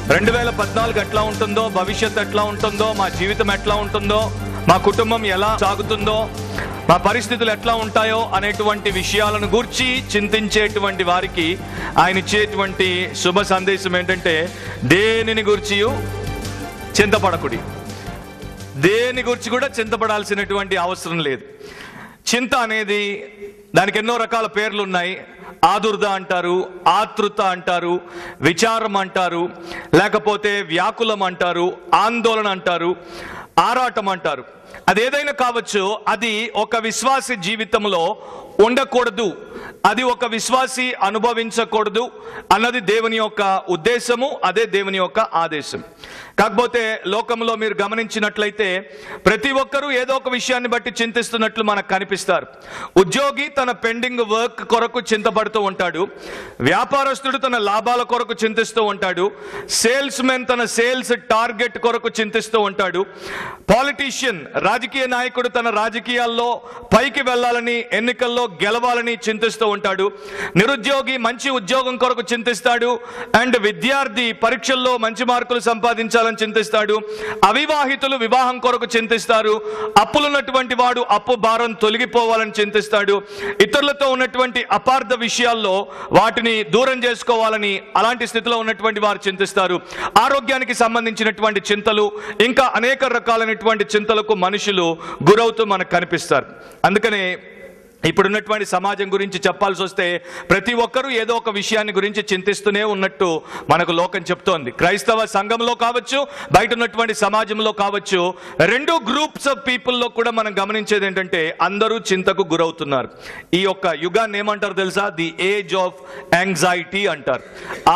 2014 ఎట్లా ఉంటుందో, భవిష్యత్తు ఎట్లా ఉంటుందో, మా జీవితం ఎట్లా ఉంటుందో, మా కుటుంబం ఎలా సాగుతుందో, మా పరిస్థితులు ఎట్లా ఉంటాయో అనేటువంటి విషయాలను గూర్చి చింతించేటువంటి వారికి ఆయన ఇచ్చేటువంటి శుభ సందేశం ఏంటంటే, దేనిని గూర్చి చింతపడకుడి. దేని గురించి కూడా చింతపడాల్సినటువంటి అవసరం లేదు. చింత అనేది దానికి ఎన్నో రకాల పేర్లు ఉన్నాయి. ఆదుర్ద అంటారు, ఆతృత అంటారు, విచారం అంటారు, లేకపోతే వ్యాకులం అంటారు, ఆందోళన అంటారు, ఆరాటం అంటారు. అదేదైనా కావచ్చు, అది ఒక విశ్వాసి జీవితంలో ఉండకూడదు, అది ఒక విశ్వాసి అనుభవించకూడదు అన్నది దేవుని యొక్క ఉద్దేశము, అదే దేవుని యొక్క ఆదేశం. కాకపోతే లోకంలో మీరు గమనించినట్లయితే ప్రతి ఒక్కరూ ఏదో ఒక విషయాన్ని బట్టి చింతిస్తున్నట్లు మనకు కనిపిస్తారు. ఉద్యోగి తన పెండింగ్ వర్క్ కొరకు చింతపడుతూ ఉంటాడు, వ్యాపారస్తుడు తన లాభాల కొరకు చింతిస్తూ ఉంటాడు, సేల్స్ మెన్ తన సేల్స్ టార్గెట్ కొరకు చింతిస్తూ ఉంటాడు, పాలిటీషియన్ రాజకీయ నాయకుడు తన రాజకీయాల్లో పైకి వెళ్ళాలని, ఎన్నికల్లో గెలవాలని చింతిస్తూ ఉంటాడు, నిరుద్యోగి మంచి ఉద్యోగం కొరకు చింతిస్తాడు, అండ్ విద్యార్థి పరీక్షల్లో మంచి మార్కులు సంపాదించాలని చింతిస్తాడు, అవివాహితులు వివాహం కొరకు చింతిస్తారు, అప్పులున్నటువంటి వాడు అప్పు భారం తొలగిపోవాలని చింతిస్తాడు, ఇతరులతో ఉన్నటువంటి అపార్థ విషయాల్లో వాటిని దూరం చేసుకోవాలని అలాంటి స్థితిలో ఉన్నటువంటి వారు చింతిస్తారు, ఆరోగ్యానికి సంబంధించినటువంటి చింతలు, ఇంకా అనేక రకాలైనటువంటి చింతలకు మనుషులు గురవుతూ మనకు కనిపిస్తారు. అందుకనే ఇప్పుడున్నటువంటి సమాజం గురించి చెప్పాల్సి వస్తే ప్రతి ఒక్కరూ ఏదో ఒక విషయాన్ని గురించి చింతిస్తూనే ఉన్నట్టు మనకు లోకం చెప్తోంది. క్రైస్తవ సంఘంలో కావచ్చు, బయట ఉన్నటువంటి సమాజంలో కావచ్చు, రెండు గ్రూప్స్ ఆఫ్ పీపుల్లో కూడా మనం గమనించేది ఏంటంటే అందరూ చింతకు గురవుతున్నారు. ఈ యొక్క యుగాన్ని ఏమంటారు తెలుసా? ది ఏజ్ ఆఫ్ యాంగ్జైటీ అంటారు.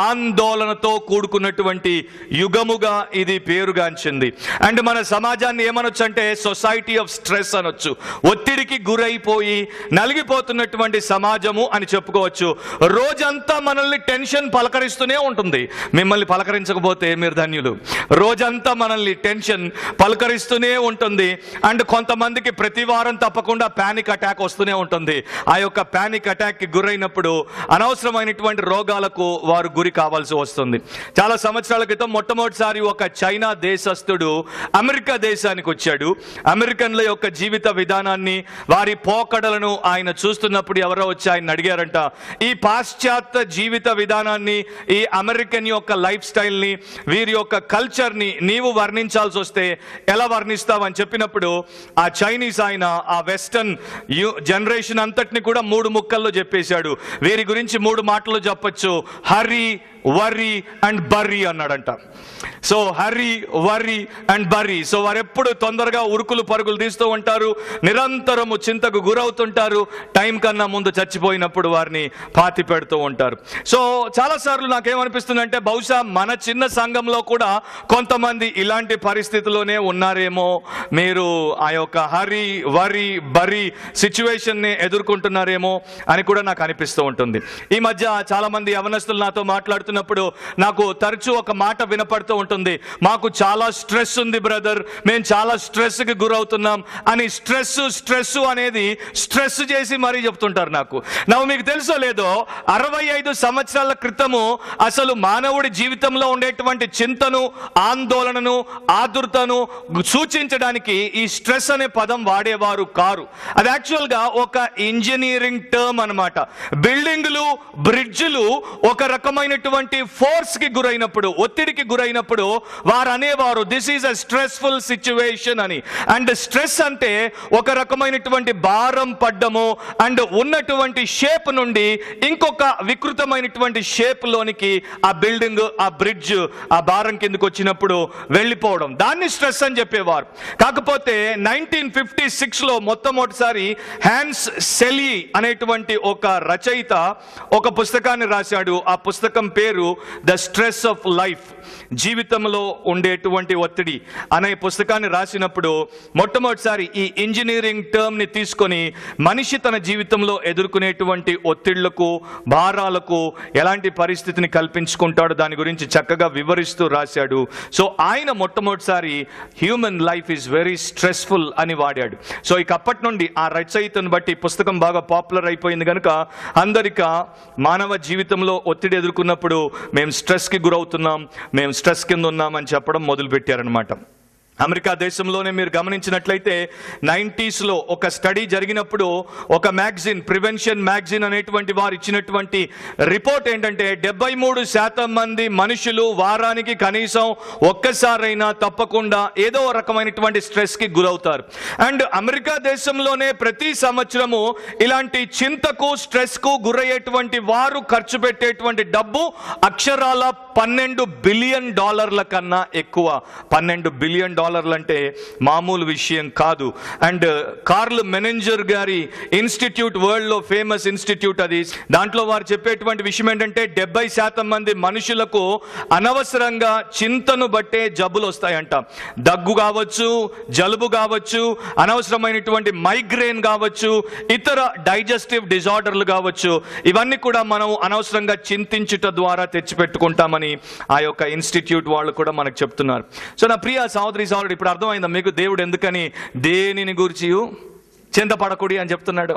ఆందోళనతో కూడుకున్నటువంటి యుగముగా ఇది పేరుగాంచింది. అండ్ మన సమాజాన్ని ఏమనొచ్చు అంటే సొసైటీ ఆఫ్ స్ట్రెస్ అనొచ్చు. ఒత్తిడికి గురైపోయి నలిగిపోతున్నటువంటి సమాజము అని చెప్పుకోవచ్చు. రోజంతా మనల్ని టెన్షన్ పలకరిస్తూనే ఉంటుంది. మిమ్మల్ని పలకరించకపోతే మీరు ధన్యులు. రోజంతా మనల్ని టెన్షన్ పలకరిస్తూనే ఉంటుంది. అండ్ కొంతమందికి ప్రతి వారం తప్పకుండా పానిక్ అటాక్ వస్తూనే ఉంటుంది. ఆ యొక్క పానిక్ అటాక్కి గురైనప్పుడు అనవసరమైనటువంటి రోగాలకు వారు గురి కావాల్సి వస్తుంది. చాలా సంవత్సరాల క్రితం మొట్టమొదటిసారి ఒక చైనా దేశస్థుడు అమెరికా దేశానికి వచ్చాడు. అమెరికన్ల యొక్క జీవిత విధానాన్ని, వారి పోకడలను ఆయన చూస్తున్నప్పుడు ఎవరో వచ్చి ఆయన అడిగారంట, ఈ పాశ్చాత్య జీవిత విధానాన్ని, ఈ అమెరికన్ యొక్క లైఫ్ స్టైల్ని, వీరి యొక్క కల్చర్ని నీవు వర్ణించాల్సి వస్తే ఎలా వర్ణిస్తావని చెప్పినప్పుడు ఆ చైనీస్ ఆయన ఆ వెస్టర్న్ జనరేషన్ అంతటిని కూడా 3 ముక్కల్లో చెప్పేశాడు. వీరి గురించి 3 మాటలు చెప్పొచ్చు: హరీ, వర్రీ అండ్ బర్రీ అన్నాడంట. So hurry, worry and bury. So వారెప్పుడు తొందరగా ఉరుకులు పరుగులు తీస్తూ ఉంటారు, నిరంతరము చింతకు గురవుతుంటారు, టైం కన్నా ముందు చచ్చిపోయినప్పుడు వారిని పాతి పెడుతూ ఉంటారు. సో చాలాసార్లు నాకేమనిపిస్తుందంటే బహుశా మన చిన్న సంఘంలో కూడా కొంతమంది ఇలాంటి పరిస్థితిలోనే ఉన్నారేమో, మీరు ఆ యొక్క హరీ, వర్రీ, బర్రీ సిచ్యువేషన్ని ఎదుర్కొంటున్నారేమో అని కూడా నాకు అనిపిస్తూ ఉంటుంది. ఈ మధ్య చాలా మంది యవనస్తులు నాతో మాట్లాడుతున్నప్పుడు నాకు తరచూ ఒక మాట వినపడుతూ ఉంటుంది: మాకు చాలా స్ట్రెస్ ఉంది బ్రదర్, మేము చాలా స్ట్రెస్కి గురవుతున్నాం అని. స్ట్రెస్ అనేది స్ట్రెస్ చేసి మరీ చెప్తుంటారు నాకు. మీకు తెలుసో లేదో, 65 సంవత్సరాల క్రితము అసలు మానవుడి జీవితంలో ఉండేటువంటి చింతను, ఆందోళనను, ఆదుర్తను సూచించడానికి ఈ స్ట్రెస్ అనే పదం వాడేవారు కారు. అది యాక్చువల్గా ఒక ఇంజనీరింగ్ టర్మ్ అనమాట. బిల్డింగులు, బ్రిడ్జ్లు ఒక రకమైనటువంటి ఫోర్స్కి గురైనప్పుడు, ఒత్తిడికి గురైనప్పుడు వారు అనేవారు this is a stressful situation అని. అండ్ స్ట్రెస్ అంటే ఒక రకమైనటువంటి భారం పడ్డము, అండ్ ఉన్నటువంటి షేప్ నుండి ఇంకొక వికృతమైనటువంటి షేప్ లోనికి ఆ బిల్డింగ్, ఆ బ్రిడ్జ్ ఆ భారం కిందకు వచ్చినప్పుడు వెళ్ళిపోవడం, దాన్ని స్ట్రెస్ అని చెప్పేవారు. కాకపోతే 1956లో మొట్టమొదటిసారి హ్యాన్స్ సెలీ అనేటువంటి ఒక రచయిత ఒక పుస్తకాన్ని రాశాడు. ఆ పుస్తకం పేరు ద స్ట్రెస్ ఆఫ్ లైఫ్, జీవితంలో ఉండేటువంటి ఒత్తిడి అనే పుస్తకాన్ని రాసినప్పుడు మొట్టమొదటిసారి ఈ ఇంజనీరింగ్ టర్మ్ ని తీసుకొని మనిషి తన జీవితంలో ఎదుర్కొనేటువంటి ఒత్తిళ్లకు, భారాలకు ఎలాంటి పరిస్థితిని కల్పించుకుంటాడో దాని గురించి చక్కగా వివరిస్తూ రాశాడు. సో ఆయన మొట్టమొదటిసారి human life is very stressful అని వాడాడు. సో ఇక అప్పటి నుండి ఆ రచయితను బట్టి పుస్తకం బాగా పాపులర్ అయిపోయింది కనుక అందరికీ మానవ జీవితంలో ఒత్తిడి ఎదుర్కొన్నప్పుడు మేము స్ట్రెస్కి గురవుతున్నాం, మేము స్ట్రెస్ కింద ఉన్నామని చెప్పడం మొదలుపెట్టారనమాట. అమెరికా దేశంలోనే మీరు గమనించినట్లయితే 90s ఒక స్టడీ జరిగినప్పుడు ఒక మ్యాగజైన్, ప్రివెన్షన్ మ్యాగజైన్ అనేటువంటి వారు ఇచ్చినటువంటి రిపోర్ట్ ఏంటంటే 73% మంది మనుషులు వారానికి కనీసం ఒక్కసారైనా తప్పకుండా ఏదో రకమైనటువంటి స్ట్రెస్కి గురవుతారు. అండ్ అమెరికా దేశంలోనే ప్రతి సంవత్సరము ఇలాంటి చింతకు, స్ట్రెస్కు గురయ్యేటువంటి వారు ఖర్చు పెట్టేటువంటి డబ్బు అక్షరాల $12 బిలియన్ కన్నా ఎక్కువ. $12 బిలియన్ అంటే మామూలు విషయం కాదు. అండ్ కార్ల్ మెనెంజర్ గారి ఇన్స్టిట్యూట్, వరల్డ్ లో ఫేమస్ ఇన్స్టిట్యూట్ అది, దాంట్లో వారు చెప్పేటువంటి విషయం ఏంటంటే 70% మంది మనుషులకు అనవసరంగా చింతను బట్టే జబ్బులు వస్తాయంట. దగ్గు కావచ్చు, జలుబు కావచ్చు, అనవసరమైనటువంటి మైగ్రేన్ కావచ్చు, ఇతర డైజెస్టివ్ డిజార్డర్లు కావచ్చు, ఇవన్నీ కూడా మనం అనవసరంగా చింతించుట ద్వారా తెచ్చిపెట్టుకుంటామని ఆ యొక్క ఇన్స్టిట్యూట్ వాళ్ళు కూడా మనకు చెప్తున్నారు. సో నా ప్రియ సహోదరి, ఇప్పుడు అర్థమైందా మీకు దేవుడు ఎందుకని దేనిని గురించి చింతపడకూడి అని చెప్తున్నాడు?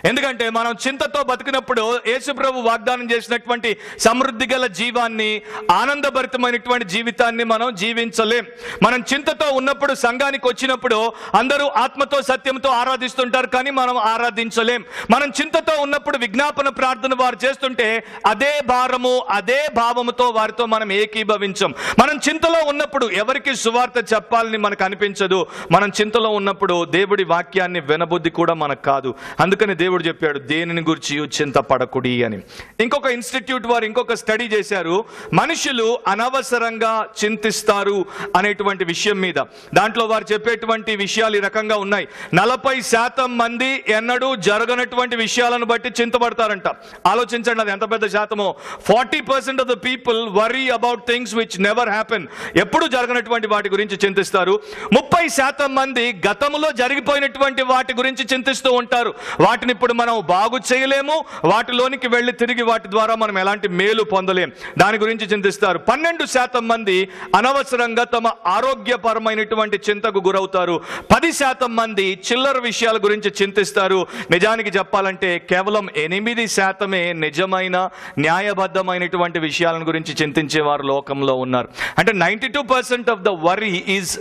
ఎందుకంటే మనం చింతతో బతికినప్పుడు యేసుప్రభు వాగ్దానం చేసినటువంటి సమృద్ధి గల జీవాన్ని, ఆనందభరితమైనటువంటి జీవితాన్ని మనం జీవించలేం. మనం చింతతో ఉన్నప్పుడు, సంఘానికి వచ్చినప్పుడు అందరూ ఆత్మతో సత్యంతో ఆరాధిస్తుంటారు, కానీ మనం ఆరాధించలేం. మనం చింతతో ఉన్నప్పుడు విజ్ఞాపన ప్రార్థన వారు చేస్తుంటే అదే భారము, అదే భావముతో వారితో మనం ఏకీభవించం. మనం చింతలో ఉన్నప్పుడు ఎవరికి సువార్త చెప్పాలని మనకు అనిపించదు. మనం చింతలో ఉన్నప్పుడు దేవుడి వాక్యాన్ని వినబుద్ధి కూడా మనకు కాదు. అందుకని దేవుడు చెప్పాడు దేనిని గురించి చింతపడకుడి అని. ఇంకొక ఇన్స్టిట్యూట్ వారు ఇంకొక స్టడీ చేశారు, మనుషులు అనవసరంగా చింతిస్తారు అనేటువంటి విషయం మీద. దాంట్లో వారు చెప్పేటువంటి విషయాలు ఈ రకంగా ఉన్నాయి. 40% మంది ఎన్నడూ జరగనటువంటి విషయాలను బట్టి చింతపడతారంట. ఆలోచించండి, అది ఎంత పెద్ద శాతమో. 40% of the people worry about things which never happen. ఎప్పుడు జరగనటువంటి వాటి గురించి చింతిస్తారు. 30% మంది గతంలో జరిగిపోయినటువంటి వాటి గురించి చింతిస్తూ ఉంటారు. వాటిని ఇప్పుడు మనం బాగు చేయలేము, వాటిలోనికి వెళ్ళి తిరిగి వాటి ద్వారా మనం ఎలాంటి మేలు పొందలేం, దాని గురించి చింతిస్తారు. 12% మంది అనవసరంగా తమ ఆరోగ్యపరమైనటువంటి చింతకు గురవుతారు. 10% మంది చిల్లర విషయాల గురించి చింతిస్తారు. నిజానికి చెప్పాలంటే కేవలం 8% నిజమైన న్యాయబద్ధమైనటువంటి విషయాలను గురించి చింతించేవారు లోకంలో ఉన్నారు. అంటే 92% of the worry is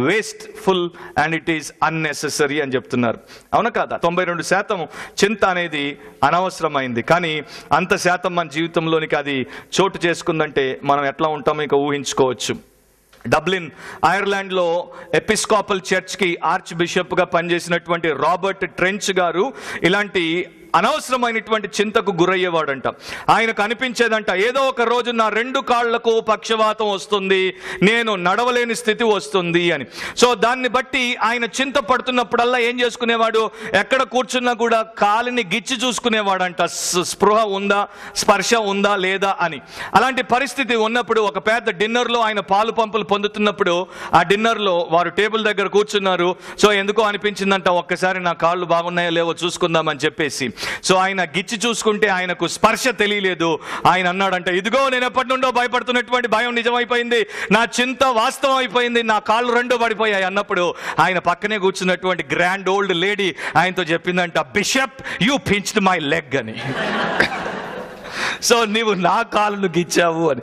wasteful and it is unnecessary అని చెప్తున్నారు. అవునా కాదా? 92% చింత అనేది అనవసరమైంది, కానీ అంత శాతం మన జీవితంలోనికి అది చోటు చేసుకుందంటే మనం ఎట్లా ఉంటామో ఇక ఊహించుకోవచ్చు. డబ్లిన్, ఐర్లాండ్లో ఎపిస్కోపల్ చర్చ్కి ఆర్చ్ బిషప్గా పనిచేసినటువంటి రాబర్ట్ ట్రెంచ్ గారు ఇలాంటి అనవసరమైనటువంటి చింతకు గురయ్యేవాడంట. ఆయనకు అనిపించేదంట, ఏదో ఒక రోజు నా 2 కాళ్లకు పక్షవాతం వస్తుంది, నేను నడవలేని స్థితి వస్తుంది అని. సో దాన్ని బట్టి ఆయన చింత పడుతున్నప్పుడల్లా ఏం చేసుకునేవాడు, ఎక్కడ కూర్చున్నా కూడా కాలిని గిచ్చి చూసుకునేవాడంట, స్పృహ ఉందా, స్పర్శ ఉందా లేదా అని. అలాంటి పరిస్థితి ఉన్నప్పుడు ఒక పెద్ద డిన్నర్లో ఆయన పాలు పంపులు పొందుతున్నప్పుడు ఆ డిన్నర్లో వారు టేబుల్ దగ్గర కూర్చున్నారు. సో ఎందుకో అనిపించిందంట, ఒక్కసారి నా కాళ్ళు బాగున్నాయో లేవో చూసుకుందామని చెప్పేసి. సో ఆయన గిచ్చి చూసుకుంటే ఆయనకు స్పర్శ తెలియలేదు. ఆయన అన్నాడంట, ఇదిగో నేను ఎప్పటి నుండో భయపడుతున్నటువంటి భయం నిజమైపోయింది, నా చింత వాస్తవం అయిపోయింది, నా కాళ్ళు 2 పడిపోయాయి అన్నప్పుడు ఆయన పక్కనే కూర్చున్నటువంటి గ్రాండ్ ఓల్డ్ లేడీ ఆయనతో చెప్పిందంట, bishop you pinched my leg అని. సో నీవు నా కాళ్ళను గిచ్చావు అని.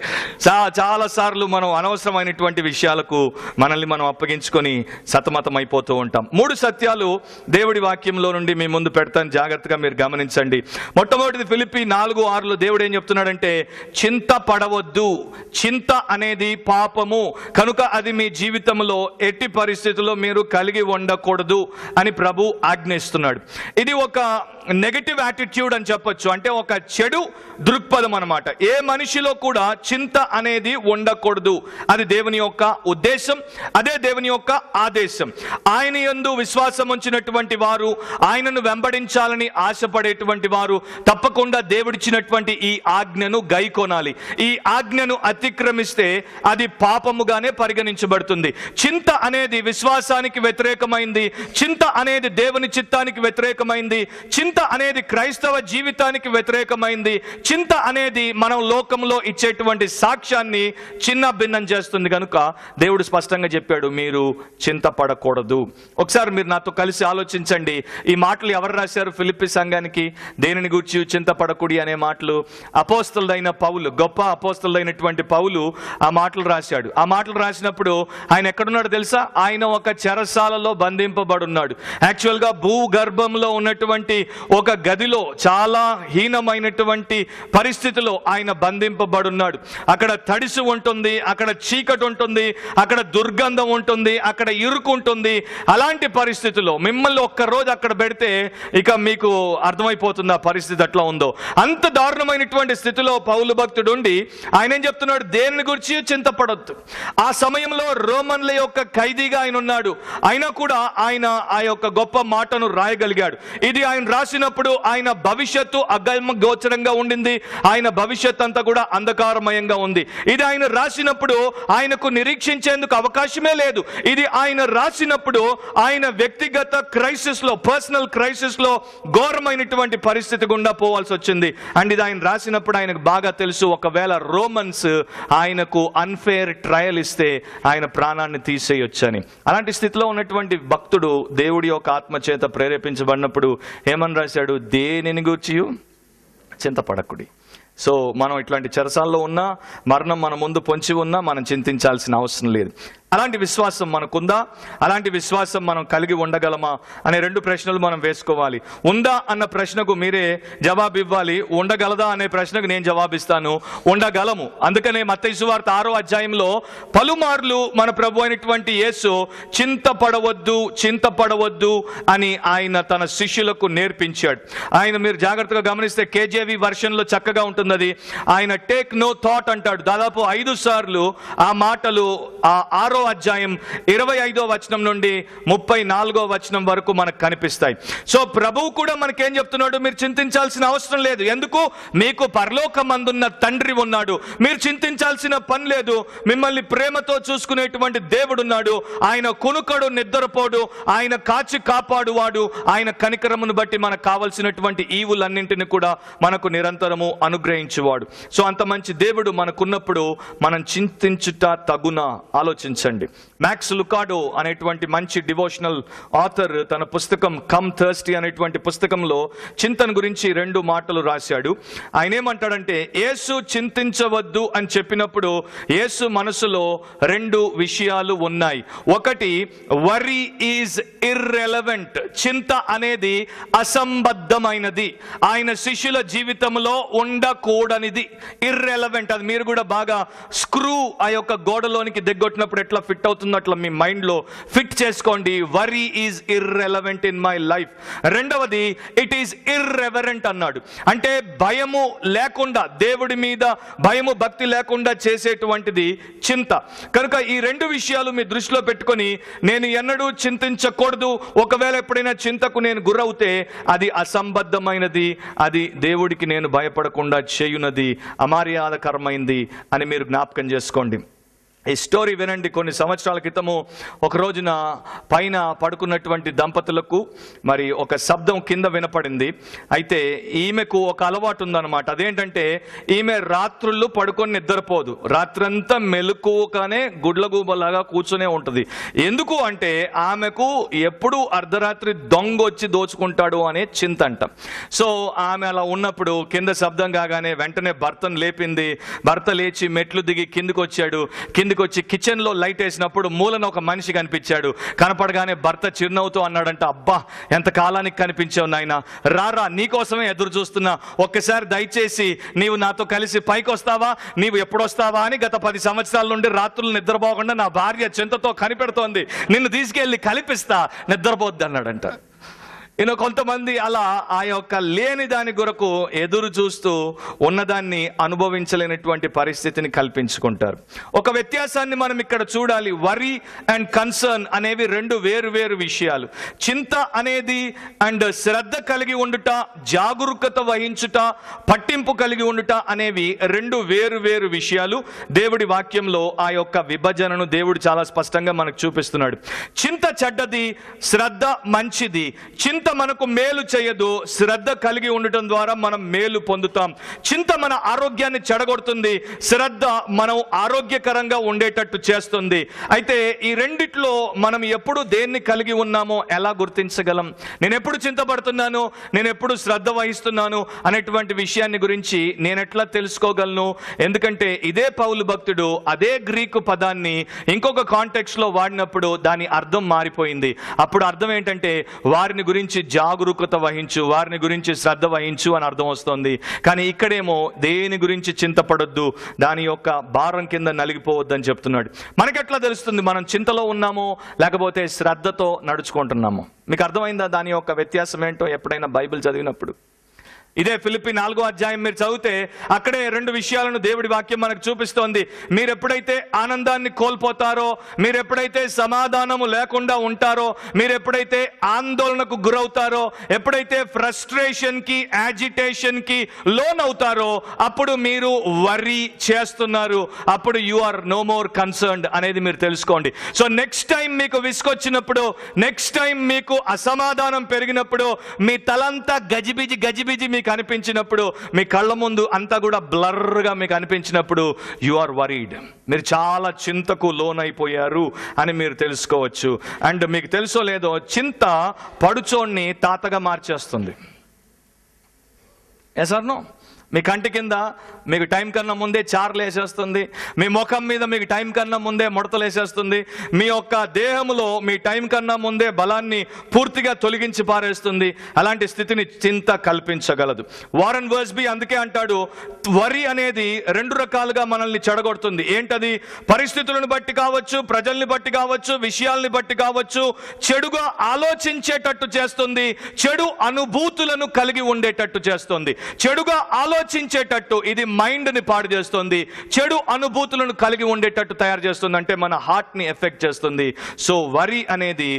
చాలాసార్లు మనం అనవసరమైనటువంటి విషయాలకు మనల్ని మనం అప్పగించుకొని సతమతం అయిపోతూ ఉంటాం. 3 సత్యాలు దేవుడి వాక్యంలో నుండి మీ ముందు పెడతాను, జాగ్రత్తగా మీరు గమనించండి. మొట్టమొదటిది ఫిలిప్పీ 4:6 దేవుడు ఏం చెప్తున్నాడంటే, చింత పడవద్దు, చింత అనేది పాపము కనుక అది మీ జీవితంలో ఎట్టి పరిస్థితుల్లో మీరు కలిగి ఉండకూడదు అని ప్రభు ఆజ్ఞిస్తున్నాడు. ఇది ఒక నెగటివ్ యాటిట్యూడ్ అని చెప్పొచ్చు, అంటే ఒక చెడు దృక్పథం అన్నమాట. ఏ మనిషిలో కూడా చింత అనేది ఉండకూడదు. అది దేవుని యొక్క ఉద్దేశం, అదే దేవుని యొక్క ఆదేశం. ఆయన యందు విశ్వాసం ఉంచినటువంటి వారు, ఆయనను వెంబడించాలని ఆశపడేటువంటి వారు తప్పకుండా దేవుడిచ్చినటువంటి ఈ ఆజ్ఞను గైకొనాలి. ఈ ఆజ్ఞను అతిక్రమిస్తే అది పాపముగానే పరిగణించబడుతుంది. చింత అనేది విశ్వాసానికి వ్యతిరేకమైంది, చింత అనేది దేవుని చిత్తానికి వ్యతిరేకమైంది, చింత అనేది క్రైస్తవ జీవితానికి వ్యతిరేకమైంది, చింత అనేది మనం లోకంలో ఇచ్చేటువంటి సాక్ష్యాన్ని చిన్న భిన్నం చేస్తుంది కనుక దేవుడు స్పష్టంగా చెప్పాడు, మీరు చింతపడకూడదు. ఒకసారి మీరు నాతో కలిసి ఆలోచించండి. ఈ మాటలు ఎవరు రాశారు ఫిలిప్పీ సంఘానికి? దేనిని గూర్చి చింతపడకుడి అనే మాటలు అపోస్తలుడైన పౌలు, గొప్ప అపోస్తలుడైనటువంటి పౌలు ఆ మాటలు రాశాడు. ఆ మాటలు రాసినప్పుడు ఆయన ఎక్కడున్నాడు తెలుసా? ఆయన ఒక చెరసాలలో బంధింపబడున్నాడు. యాక్చువల్గా భూగర్భంలో ఉన్నటువంటి ఒక గదిలో చాలా హీనమైనటువంటి పరిస్థితిలో ఆయన బంధింపబడున్నాడు. అక్కడ తడిసి ఉంటుంది, అక్కడ చీకటి ఉంటుంది, అక్కడ దుర్గంధం ఉంటుంది, అక్కడ ఇరుకు ఉంటుంది. అలాంటి పరిస్థితిలో మిమ్మల్ని ఒక్కరోజు అక్కడ పెడితే ఇక మీకు అర్థమైపోతుంది ఆ పరిస్థితి ఎట్లా ఉందో. అంత దారుణమైనటువంటి స్థితిలో పౌలు భక్తుడు ఉండి ఆయన ఏం చెప్తున్నాడు? దేనిని గురించి చింతపడొద్దు. ఆ సమయంలో రోమన్ల యొక్క ఖైదీగా ఆయన ఉన్నాడు. అయినా కూడా ఆయన ఆ యొక్క గొప్ప మాటను రాయగలిగాడు. ఇది ఆయన రాసినప్పుడు ఆయన భవిష్యత్తు అగమ్య గోచరంగా ఉండింది. ఆయన భవిష్యత్ అంతా కూడా అంధకారమయంగా ఉంది. ఇది ఆయన రాసినప్పుడు ఆయనకు నిరీక్షించేందుకు అవకాశమే లేదు. ఇది ఆయన రాసినప్పుడు ఆయన వ్యక్తిగత క్రైసిస్ లో, పర్సనల్ క్రైసిస్ లో ఘోరమైనటువంటి పరిస్థితి గుండా పోవాల్సి వచ్చింది. అండ్ ఇది ఆయన రాసినప్పుడు ఆయనకు బాగా తెలుసు, ఒకవేళ రోమన్స్ ఆయనకు అన్ఫేర్ ట్రయల్ ఇస్తే ఆయన ప్రాణాన్ని తీసేయొచ్చని. అలాంటి స్థితిలో ఉన్నటువంటి భక్తుడు దేవుడి యొక్క ఆత్మ చేత ప్రేరేపించబడినప్పుడు ఏమని రాశాడు? దేనిని గూర్చి చింతపడకుడి. సో మనం ఇట్లాంటి చెరసాల్లో ఉన్నా, మరణం మన ముందు పొంచి ఉన్నా మనం చింతించాల్సిన అవసరం లేదు. అలాంటి విశ్వాసం మనకుందా? అలాంటి విశ్వాసం మనం కలిగి ఉండగలమా అనే రెండు ప్రశ్నలు మనం వేసుకోవాలి. ఉందా అన్న ప్రశ్నకు మీరే జవాబు ఇవ్వాలి. ఉండగలదా అనే ప్రశ్నకు నేను జవాబిస్తాను, ఉండగలము. అందుకనే మత్తయి సువార్త 6వ అధ్యాయంలో పలుమార్లు మన ప్రభు అయినటువంటి యేసు చింతపడవద్దు అని ఆయన తన శిష్యులకు నేర్పించాడు. ఆయన మీరు జాగ్రత్తగా గమనిస్తే KJV వర్షన్ లో చక్కగా ఉంటుంది. ఆయన టేక్ నో థాట్ అంటాడు. దాదాపు 5 సార్లు ఆ మాటలు ఆ 6వ అధ్యాయం 25వ వచనం నుండి 34వ వచనం వరకు మనకు కనిపిస్తాయి. సో ప్రభువు కూడా మనకేం చెప్తున్నాడు? మీరు చింతించాల్సిన అవసరం లేదు. ఎందుకు? మీకు పరలోకమందున్న తండ్రి ఉన్నాడు. మీరు చింతించాల్సిన పని లేదు. మిమ్మల్ని ప్రేమతో చూసుకునేటువంటి దేవుడు ఉన్నాడు. ఆయన కునుకడు, నిద్రపోడు, ఆయన కాచి కాపాడువాడు. ఆయన కనికరమును బట్టి మనకు కావలసినటువంటి ఈవులన్నింటినీ కూడా మనకు నిరంతరము అనుగ్రహించేవాడు. సో అంత మంచి దేవుడు మనకున్నప్పుడు మనం చింతించుట తగునా? ఆలోచించండి. మ్యాక్స్ లుకాడో అనేటువంటి మంచి డివోషనల్ ఆథర్ తన పుస్తకం కమ్ థర్స్టీ అనేటువంటి పుస్తకంలో చింతన గురించి 2 మాటలు రాశాడు. ఆయన ఏమంటాడంటే, యేసు చింతించవద్దు అని చెప్పినప్పుడు యేసు మనసులో 2 విషయాలు ఉన్నాయి. ఒకటి, వరీ ఈజ్ ఇర్రెలవెంట్. చింత అనేది అసంబద్ధమైనది, ఆయన శిష్యుల జీవితంలో ఉండకూడనిది. ఇర్రెలవెంట్. అది మీరు కూడా బాగా స్క్రూ ఆ యొక్క గోడలోనికి దిగ్గొట్టినప్పుడు ఎట్లా ఫిట్ అవుతుందో అట్లా మీ మైండ్ లో ఫిట్ చేసుకోండి. Worry is irrelevant in my life. రెండవది, ఇట్ ఈజ్ ఇర్రెవరెంట్ అన్నాడు. అంటే భయము లేకుండా, దేవుడి మీద భయము భక్తి లేకుండా చేసేటువంటిది చింత. కనుక ఈ 2 విషయాలు మీ దృష్టిలో పెట్టుకొని నేను ఎన్నడూ చింతించకూడదు. ఒకవేళ ఎప్పుడైనా చింతకు నేను గురవుతే అది అసంబద్ధమైనది, అది దేవుడికి నేను భయపడకుండా చేయునది, అమర్యాదకరమైంది అని మీరు జ్ఞాపకం చేసుకోండి. ఈ స్టోరీ వినండి. కొన్ని సంవత్సరాల క్రితము ఒక రోజున పైన పడుకున్నటువంటి దంపతులకు మరి ఒక శబ్దం కింద వినపడింది. అయితే ఈమెకు ఒక అలవాటు ఉందన్నమాట. అదేంటంటే ఈమె రాత్రుళ్ళు పడుకొని నిద్రపోదు. రాత్రంతా మెలకువగానే గుడ్లగూబలాగా కూర్చునే ఉంటుంది. ఎందుకు అంటే ఆమెకు ఎప్పుడు అర్ధరాత్రి దొంగ వచ్చి దోచుకుంటాడు అనే చింత అంట. సో ఆమె అలా ఉన్నప్పుడు కింద శబ్దం కాగానే వెంటనే భర్తను లేపింది. భర్త లేచి మెట్లు దిగి కిందికి వచ్చాడు. కిందికి వచ్చి కిచెన్ లో లైట్ వేసినప్పుడు మూలన ఒక మనిషి కనిపించాడు. కనపడగానే భర్త చిరునవ్వుతో అన్నాడంట, అబ్బా ఎంత కాలానికి కనిపించావు నాయనా, రారా నీకోసమే ఎదురు చూస్తున్నా, ఒక్కసారి దయచేసి నీవు నాతో కలిసి పైకి వస్తావా, నీవు ఎప్పుడొస్తావా అని గత 10 సంవత్సరాల నుండి రాత్రులు నిద్రపోకుండా నా భార్య చింతతో కనిపెడుతోంది, నిన్ను తీసుకెళ్లి కలిపిస్తా, నిద్రపోద్ది అన్నాడంట. కొంతమంది అలా ఆ యొక్క లేని దాని కొరకు ఎదురు చూస్తూ ఉన్నదాన్ని అనుభవించలేనటువంటి పరిస్థితిని కల్పించుకుంటారు. ఒక వ్యత్యాసాన్ని మనం ఇక్కడ చూడాలి. వరీ అండ్ కన్సర్న్ అనేవి 2 వేరు విషయాలు. చింత అనేది అండ్ శ్రద్ధ కలిగి ఉండుట, జాగరూకత వహించుట, పట్టింపు కలిగి ఉండుట అనేవి 2 వేరు విషయాలు. దేవుడి వాక్యంలో ఆ యొక్క విభజనను దేవుడు చాలా స్పష్టంగా మనకు చూపిస్తున్నాడు. చింత చెడ్డది, శ్రద్ధ మంచిది. చింత చింత మనకు మేలు చేయదు, శ్రద్ధ కలిగి ఉండటం ద్వారా మనం మేలు పొందుతాం. చింత మన ఆరోగ్యాన్ని చెడగొడుతుంది, శ్రద్ధ మనం ఆరోగ్యకరంగా ఉండేటట్టు చేస్తుంది. అయితే ఈ రెండిట్లో మనం ఎప్పుడు దేన్ని కలిగి ఉన్నామో ఎలా గుర్తించగలం? నేను ఎప్పుడు చింతపడుతున్నాను, నేను ఎప్పుడు శ్రద్ధ వహిస్తున్నాను అనేటువంటి విషయాన్ని గురించి నేను ఎట్లా తెలుసుకోగలను? ఎందుకంటే ఇదే పౌలు భక్తుడు అదే గ్రీకు పదాన్ని ఇంకొక కాంటెక్స్ట్ లో వాడినప్పుడు దాని అర్థం మారిపోయింది. అప్పుడు అర్థం ఏంటంటే వారిని గురించి జాగరూకత వహించు, వారిని గురించి శ్రద్ధ వహించు అని అర్థం వస్తుంది. కానీ ఇక్కడేమో దేని గురించి చింతపడొద్దు, దాని యొక్క భారం కింద నలిగిపోవద్దని చెప్తున్నాడు. మనకెట్లా తెలుస్తుంది మనం చింతలో ఉన్నామో లేకపోతే శ్రద్ధతో నడుచుకుంటున్నామో? మీకు అర్థమైందా దాని యొక్క వ్యత్యాసం ఏంటో ఎప్పుడైనా బైబిల్ చదివినప్పుడు? ఇదే ఫిలిప్పీ 4వ అధ్యాయం మీరు చదివితే అక్కడే 2 విషయాలను దేవుడి వాక్యం మనకు చూపిస్తోంది. మీరు ఎప్పుడైతే ఆనందాన్ని కోల్పోతారో, మీరు ఎప్పుడైతే సమాధానము లేకుండా ఉంటారో, మీరు ఎప్పుడైతే ఆందోళనకు గురవుతారో, ఎప్పుడైతే ఫ్రస్ట్రేషన్ కి, యాజిటేషన్ కి లోన్ అవుతారో, అప్పుడు మీరు వరీ చేస్తున్నారు, అప్పుడు you are no more concerned అనేది మీరు తెలుసుకోండి. సో నెక్స్ట్ టైం మీకు విసుకొచ్చినప్పుడు, నెక్స్ట్ టైం మీకు అసమాధానం పెరిగినప్పుడు, మీ తలంతా గజిబిజి మీకు అనిపించినప్పుడు, మీ కళ్ళ ముందు అంతా కూడా బ్లర్గా మీకు అనిపించినప్పుడు, యు ఆర్ వరీడ్, మీరు చాలా చింతకు లోనైపోయారు అని మీరు తెలుసుకోవచ్చు. అండ్ మీకు తెలుసో లేదో, చింత పడుచోడిని తాతగా మార్చేస్తుంది. Yes are no? మీ కంటి కింద మీకు టైం కన్నా ముందే చార్లు వేసేస్తుంది, మీ ముఖం మీద మీకు టైం కన్నా ముందే ముడతలు వేసేస్తుంది, మీ యొక్క దేహంలో మీ టైం కన్నా ముందే బలాన్ని పూర్తిగా తొలగించి పారేస్తుంది. అలాంటి స్థితిని చింత కల్పించగలదు. వారన్ వర్స్బీ అందుకే అంటాడు, వరి అనేది 2 రకాలుగా మనల్ని చెడగొడుతుంది. ఏంటది? పరిస్థితులను బట్టి కావచ్చు, ప్రజల్ని బట్టి కావచ్చు, విషయాల్ని బట్టి కావచ్చు, చెడుగా ఆలోచించేటట్టు చేస్తుంది, చెడు అనుభూతులను కలిగి ఉండేటట్టు చేస్తుంది. చెడుగా ఆలోచించేటట్టు ఇది మైండ్ ని పాడు చేస్తుంది, చెడు అనుభూతులను కలిగి ఉండేటట్టు తయారు చేస్తుంది, అంటే మన హార్ట్ ని ఎఫెక్ట్ చేస్తుంది. సో వరీ అనేది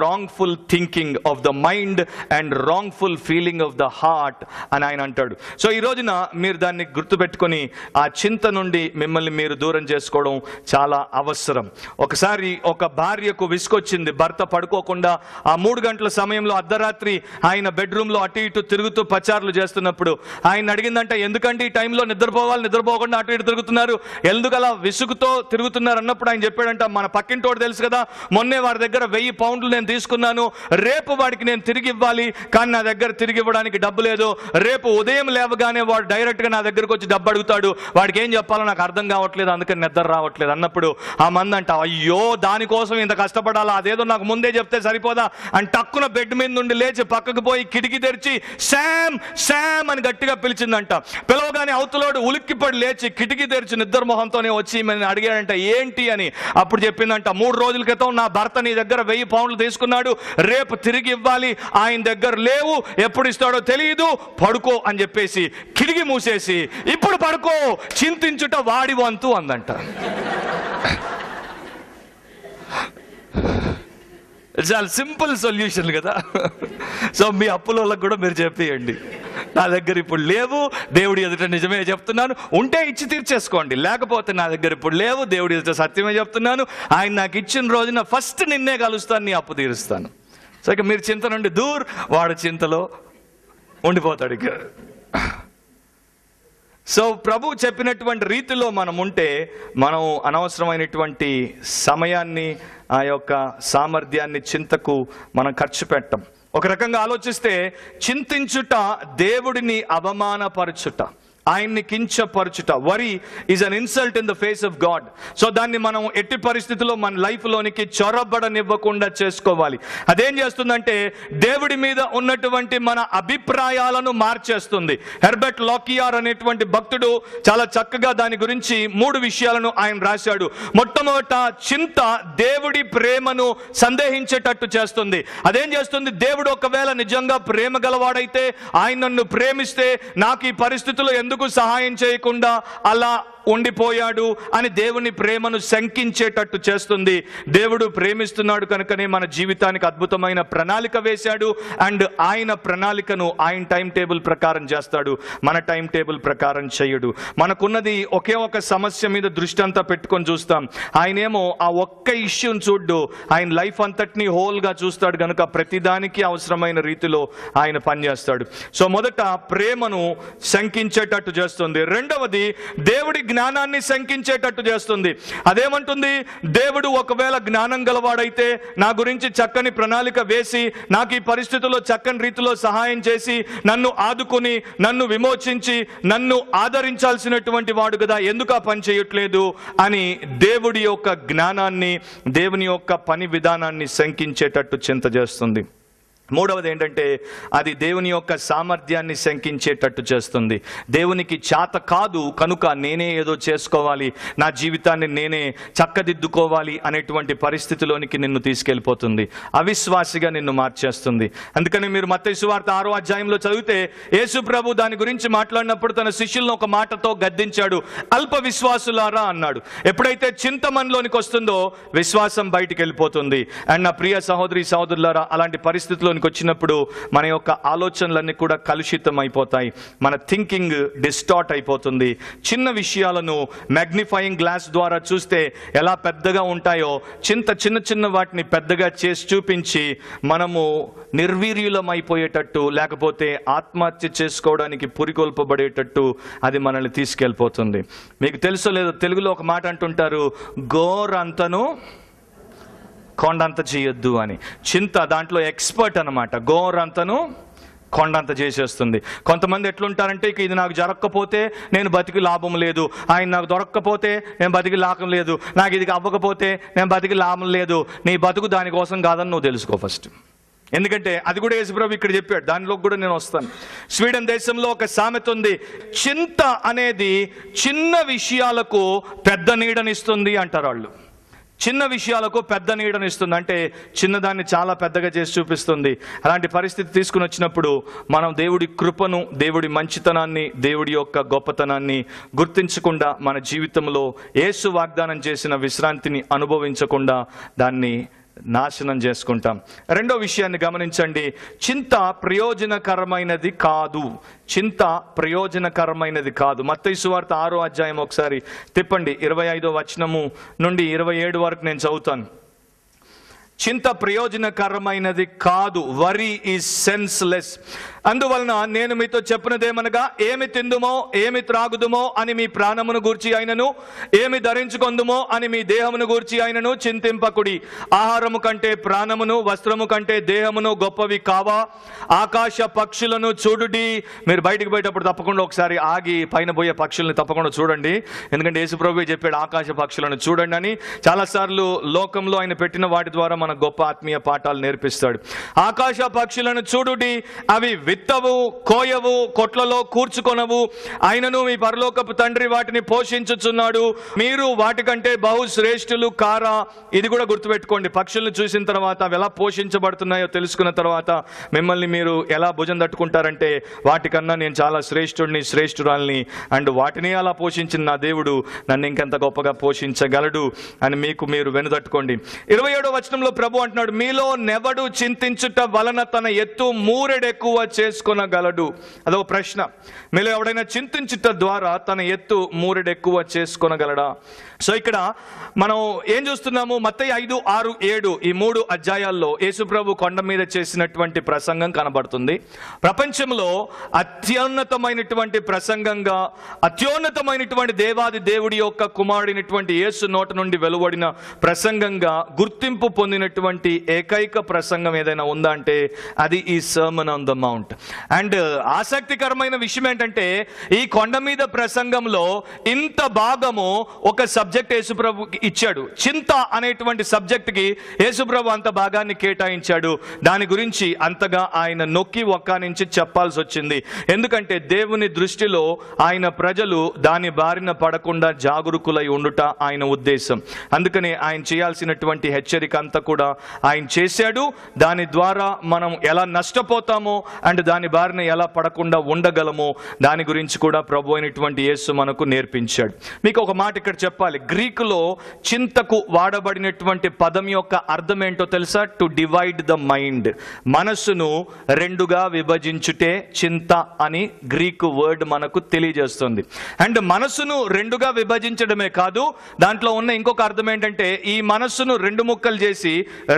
wrongful thinking of the mind and wrongful feeling of the heart అని ఆయన అంటాడు. సో ఈ రోజున మీరు దాన్ని గుర్తుపెట్టుకొని ఆ చింత నుండి మిమ్మల్ని మీరు దూరం చేసుకోవడం చాలా అవసరం. ఒకసారి ఒక భార్యకు విసుకొచ్చింది, భర్త పడుకోకుండా ఆ 3 గంటల సమయంలో అర్ధరాత్రి ఆయన బెడ్రూమ్ లో అటు ఇటు తిరుగుతూ పచారులు చేస్తున్నప్పుడు ఆయన అడిగిందంటే, ఎందుకంటే ఈ టైంలో నిద్రపోకుండా అటు ఇటు తిరుగుతున్నారు, ఎందుకు అలా విసుగుతో తిరుగుతున్నారు అన్నప్పుడు ఆయన చెప్పాడంట, మన పక్కింటోడు తెలుసు కదా, మొన్నే వాడి దగ్గర 1000 పౌండ్లు నేను తీసుకున్నాను, రేపు వాడికి నేను తిరిగి ఇవ్వాలి, కానీ నా దగ్గర తిరిగి ఇవ్వడానికి డబ్బు లేదు, రేపు ఉదయం లేవగానే వాడు డైరెక్ట్ గా నా దగ్గరకు వచ్చి డబ్బు అడుగుతాడు, వాడికి ఏం చెప్పాలో నాకు అర్థం కావట్లేదు, అందుకని నిద్ర రావట్లేదు అన్నప్పుడు ఆ మంది అంట, అయ్యో దానికోసం ఇంత కష్టపడాలా, అదేదో నాకు ముందే చెప్తే సరిపోదా అని టక్కున బెడ్ మీద నుండి లేచి పక్కకు పోయి కిటికీ తెరిచి శామ్ శామ్ అని గట్టిగా పిలిచిందంట. పిలవగానే అవతలోడు ఉలిక్కిపడి లేచి కిటికీ తెరిచి నిద్ర మొహంతోనే వచ్చి అడిగాడంట, ఏంటి అని. అప్పుడు చెప్పిందంట, 3 రోజుల క్రితం నా భర్త నీ దగ్గర 1000 పౌండ్లు తీసుకున్నాడు, రేపు తిరిగి ఇవ్వాలి, ఆయన దగ్గర లేవు, ఎప్పుడు ఇస్తాడో తెలియదు, పడుకో అని చెప్పేసి కిటికీ మూసేసి, ఇప్పుడు పడుకో, చింతించుట వాడి వంతు అందంట. చాలా సింపుల్ సొల్యూషన్ కదా. సో మీ అప్పుల వాళ్ళకి కూడా మీరు చెప్పేయండి, నా దగ్గర ఇప్పుడు లేవు, దేవుడి ఎదుట నిజమే చెప్తున్నాను, ఉంటే ఇచ్చి తీర్చేసుకోండి, లేకపోతే నా దగ్గర ఇప్పుడు లేవు, దేవుడి ఎదుట సత్యమే చెప్తున్నాను, ఆయన నాకు ఇచ్చిన రోజున ఫస్ట్ నిన్నే కలుస్తాను, నీ అప్పు తీరుస్తాను. సో ఇక మీరు చింత నుండి వాడు చింతలో ఉండిపోతాడు. ఇక సో ప్రభు చెప్పినటువంటి రీతిలో మనం ఉంటే మనం అనవసరమైనటువంటి సమయాన్ని, ఆ యొక్క సామర్థ్యాన్ని చింతకు మనం ఖర్చు పెట్టం. ఒక రకంగా ఆలోచిస్తే చింతించుట దేవుడిని అవమానపరచుట, ఆయన్ని కించపరచుట. Worry is an insult in the face of God. So దాన్ని మనం ఎట్టి పరిస్థితుల్లో మన లైఫ్లోనికి చొరబడనివ్వకుండా చేసుకోవాలి. అదేం చేస్తుందంటే దేవుడి మీద ఉన్నటువంటి మన అభిప్రాయాలను మార్చేస్తుంది. హెర్బర్ట్ లాకియార్ అనేటువంటి భక్తుడు చాలా చక్కగా దాని గురించి 3 విషయాలను ఆయన రాశాడు. మొట్టమొదట, చింత దేవుడి ప్రేమను సందేహించేటట్టు చేస్తుంది. అదేం చేస్తుంది? దేవుడు ఒకవేళ నిజంగా ప్రేమ గలవాడైతే, ఆయన నన్ను ప్రేమిస్తే నాకు ఈ పరిస్థితుల్లో ఎందుకు సహాయం చేయకుండా అలా ఉండిపోయాడు అని దేవుని ప్రేమను శంకించేటట్టు చేస్తుంది. దేవుడు ప్రేమిస్తున్నాడు కనుకనే మన జీవితానికి అద్భుతమైన ప్రణాళిక వేశాడు. అండ్ ఆయన ప్రణాళికను ఆయన టైం టేబుల్ ప్రకారం చేస్తాడు, మన టైం టేబుల్ ప్రకారం చేయడు. మనకున్నది ఒకే ఒక సమస్య మీద దృష్టి అంతా పెట్టుకొని చూస్తాం. ఆయనేమో ఆ ఒక్క ఇష్యూని చూడ్డు, ఆయన లైఫ్ అంతటినీ హోల్గా చూస్తాడు కనుక ప్రతిదానికి అవసరమైన రీతిలో ఆయన పనిచేస్తాడు. సో మొదట ప్రేమను శంకించేటట్టు చేస్తుంది. రెండవది దేవుడి జ్ఞానాన్ని శంకించేటట్టు చేస్తుంది. అదేమంటుంది? దేవుడు ఒకవేళ జ్ఞానం గలవాడైతే నా గురించి చక్కని ప్రణాళిక వేసి నాకు ఈ పరిస్థితుల్లో చక్కని రీతిలో సహాయం చేసి నన్ను ఆదుకుని నన్ను విమోచించి నన్ను ఆదరించాల్సినటువంటి వాడు కదా, ఎందుకు ఆ పని చేయట్లేదు అని దేవుడి యొక్క జ్ఞానాన్ని, దేవుని యొక్క పని విధానాన్ని శంకించేటట్టు చింత చేస్తుంది. మూడవది ఏంటంటే అది దేవుని యొక్క సామర్థ్యాన్ని శంకించేటట్టు చేస్తుంది. దేవునికి చేత కాదు కనుక నేనే ఏదో చేసుకోవాలి, నా జీవితాన్ని నేనే చక్కదిద్దుకోవాలి అనేటువంటి పరిస్థితిలోనికి నిన్ను తీసుకెళ్ళిపోతుంది. అవిశ్వాసిగా నిన్ను మార్చేస్తుంది. అందుకని మీరు మత్తయి సువార్త 6వ అధ్యాయంలో చదివితే యేసు ప్రభు దాని గురించి మాట్లాడినప్పుడు తన శిష్యులను ఒక మాటతో గద్దించాడు. అల్ప విశ్వాసులారా అన్నాడు. ఎప్పుడైతే చింత మనలోనికి వస్తుందో విశ్వాసం బయటికి వెళ్ళిపోతుంది. అండ్ నా ప్రియ సహోదరి సహోదరులారా, అలాంటి పరిస్థితుల్లో వచ్చినప్పుడు మన యొక్క ఆలోచనలన్నీ కూడా కలుషితం అయిపోతాయి, మన థింకింగ్ డిస్టార్ట్ అయిపోతుంది. చిన్న విషయాలను మ్యాగ్నిఫైయింగ్ గ్లాస్ ద్వారా చూస్తే ఎలా పెద్దగా ఉంటాయో చిన్న చిన్న వాటిని పెద్దగా చేసి చూపించి మనము నిర్వీర్యులం అయిపోయేటట్టు, లేకపోతే ఆత్మహత్య చేసుకోవడానికి పురికొల్పబడేటట్టు అది మనల్ని తీసుకెళ్ళిపోతుంది. మీకు తెలుసో లేదో, తెలుగులో ఒక మాట అంటుంటారు, గోరంతను కొండంత చేయొద్దు అని. చింత దాంట్లో ఎక్స్పర్ట్ అనమాట. గోరంతను కొండంత చేసేస్తుంది. కొంతమంది ఎట్లుంటారంటే, ఇక ఇది నాకు జరగకపోతే నేను బతికి లాభం లేదు, ఆయన నాకు దొరక్కపోతే నేను బతికి లాభం లేదు, నాకు ఇది అవ్వకపోతే నేను బతికి లాభం లేదు. నీ బతుకు దానికోసం కాదని నువ్వు తెలుసుకో ఫస్ట్. ఎందుకంటే అది కూడా యేసుప్రభు ఇక్కడ చెప్పాడు, దానిలో కూడా నేను వస్తాను. స్వీడన్ దేశంలో ఒక సామెత ఉంది, చింత అనేది చిన్న విషయాలకు పెద్ద నీడనిస్తుంది అంటారు వాళ్ళు. చిన్న విషయాలకు పెద్ద నీడనిస్తుంది అంటే చిన్నదాన్ని చాలా పెద్దగా చేసి చూపిస్తుంది. అలాంటి పరిస్థితి తీసుకుని వచ్చినప్పుడు మనం దేవుడి కృపను, దేవుడి మంచితనాన్ని, దేవుడి యొక్క గొప్పతనాన్ని గుర్తించకుండా మన జీవితంలో యేసు వాగ్దానం చేసిన విశ్రాంతిని అనుభవించకుండా దాన్ని నాశనం చేసుకుంటాం. రెండో విషయాన్ని గమనించండి, చింత ప్రయోజనకరమైనది కాదు. చింత ప్రయోజనకరమైనది కాదు. మత్తయి సువార్త 6వ అధ్యాయం ఒకసారి తిప్పండి, 25వ వచనము నుండి 27 వరకు నేను చదువుతాను. చింత ప్రయోజనకరమైనది కాదు. Worry is senseless. అందువలన నేను మీతో చెప్పినదేమనగా, ఏమి తిందుమో ఏమి త్రాగుదుమో అని మీ ప్రాణమును గూర్చి అయినను, ఏమి ధరించుకొందుమో అని మీ దేహమును గూర్చి అయినను చింతింపకుడి. ఆహారము కంటే ప్రాణమును, వస్త్రము కంటే దేహమును గొప్పవి కావా? ఆకాశ పక్షులను చూడుడి. మీరు బయటికి పోయేటప్పుడు తప్పకుండా ఒకసారి ఆగి పైన పోయే పక్షులను తప్పకుండా చూడండి. ఎందుకంటే యేసుప్రభువే చెప్పాడు ఆకాశ పక్షులను చూడండి అని. చాలాసార్లు లోకంలో ఆయన పెట్టిన వాటి ద్వారా మన గొప్ప ఆత్మీయ పాఠాలు నేర్పిస్తాడు. ఆకాశ పక్షులను చూడుడి, అవి విత్తవు, కోయవు, కొట్లలో కూర్చుకొనవు, ఆయనను మీ పరలోకపు తండ్రి వాటిని పోషించుచున్నాడు. మీరు వాటికంటే బహు శ్రేష్ఠులు కారా? ఇది కూడా గుర్తుపెట్టుకోండి. పక్షులను చూసిన తర్వాత అవి ఎలా పోషించబడుతున్నాయో తెలుసుకున్న తర్వాత మిమ్మల్ని మీరు ఎలా భుజం తట్టుకుంటారంటే, వాటికన్నా నేను చాలా శ్రేష్ఠుడిని, శ్రేష్ఠురాల్ని, అండ్ వాటిని అలా పోషించిన నా దేవుడు నన్ను ఇంకెంత గొప్పగా పోషించగలడు అని మీకు మీరు వెనుదట్టుకోండి. 27వ వచనంలో ప్రభు అంటున్నాడు, మీలో నెవడు చింతించుట వలన తన ఎత్తు మూరెడెక్కువ చేసుకొనగలడు. అదొక ప్రశ్న. మీలో ఎవడైనా చింతించుట ద్వారా తన ఎత్తు మూరెడెక్కువ చేసుకొనగలడా? సో ఇక్కడ మనం ఏం చూస్తున్నాము? మత్తయి 5, 6, 7 ఈ 3 అధ్యాయాల్లో యేసుప్రభు కొండ మీద చేసినటువంటి ప్రసంగం కనబడుతుంది. ప్రపంచంలో అత్యున్నతమైనటువంటి ప్రసంగంగా, అత్యున్నతమైనటువంటి దేవాది దేవుడి యొక్క కుమారుడినటువంటి యేసు నోట నుండి వెలువడిన ప్రసంగంగా గుర్తింపు పొందినటువంటి ఏకైక ప్రసంగం ఏదైనా ఉందా అంటే అది ఈ sermon on the mount. And ఆసక్తికరమైన విషయం ఏంటంటే, ఈ కొండ మీద ప్రసంగంలో ఇంత భాగము ఒక సబ్జెక్ట్ యేసుప్రభుకి ఇచ్చాడు. చింత అనేటువంటి సబ్జెక్ట్కి యేసుప్రభు అంత భాగాన్ని కేటాయించాడు. దాని గురించి అంతగా ఆయన నొక్కి ఒక్కానించి చెప్పాల్సి వచ్చింది. ఎందుకంటే దేవుని దృష్టిలో ఆయన ప్రజలు దాని బారిన పడకుండా జాగరూకులై ఉండుట ఆయన ఉద్దేశం. అందుకని ఆయన చేయాల్సినటువంటి హెచ్చరిక అంతా కూడా కూడా ఆయన చేశాడు. దాని ద్వారా మనం ఎలా నష్టపోతామో అండ్ దాని బారిన ఎలా పడకుండా ఉండగలమో దాని గురించి కూడా ప్రభు అయినటువంటి యేసు మనకు నేర్పించాడు. మీకు ఒక మాట ఇక్కడ చెప్పాలి. గ్రీకులో చింతకు వాడబడినటువంటి పదం యొక్క అర్థం ఏంటో తెలుసా? To divide the mind. మనస్సును రెండుగా విభజించుటే చింత అని గ్రీకు వర్డ్ మనకు తెలియజేస్తుంది. అండ్ మనస్సును రెండుగా విభజించడమే కాదు, దాంట్లో ఉన్న ఇంకొక అర్థం ఏంటంటే ఈ మనస్సును రెండు ముక్కలు చేసి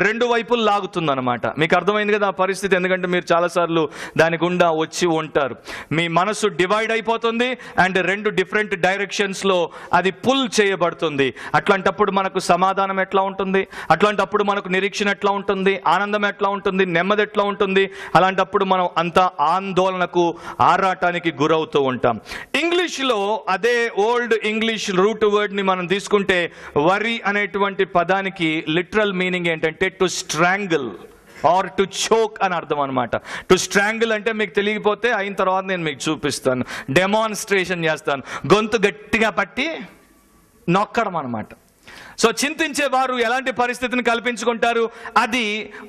రెండు వైపులు లాగుతుంది అనమాట. మీకు అర్థమైంది కదా ఆ పరిస్థితి? ఎందుకంటే మీరు చాలాసార్లు దాని గుండా వచ్చి ఉంటారు. మీ మనస్సు డివైడ్ అయిపోతుంది అండ్ రెండు డిఫరెంట్ డైరెక్షన్స్ లో అది పుల్ చేయబడుతుంది. అట్లాంటప్పుడు మనకు సమాధానం ఎట్లా ఉంటుంది? అట్లాంటప్పుడు మనకు నిరీక్షణ ఎట్లా ఉంటుంది? ఆనందం ఎట్లా ఉంటుంది? నెమ్మది ఎట్లా ఉంటుంది? అలాంటప్పుడు మనం అంత ఆందోళనకు ఆరాటానికి గురవుతూ ఉంటాం. ఇంగ్లీష్లో అదే ఓల్డ్ ఇంగ్లీష్ రూట్ వర్డ్ ని మనం తీసుకుంటే వరి అనేటువంటి పదానికి లిటరల్ మీనింగ్ ఏంటంటే to strangle or to choke అని అర్థం అనమాట. టు స్ట్రాంగిల్ అంటే మీకు తెలియకపోతే అయిన తర్వాత నేను మీకు చూపిస్తాను, డెమాన్స్ట్రేషన్ చేస్తాను. గొంతు గట్టిగా పట్టి నొక్కడం అనమాట. సో చింతించే వారు ఎలాంటి పరిస్థితిని కల్పించుకుంటారు? అది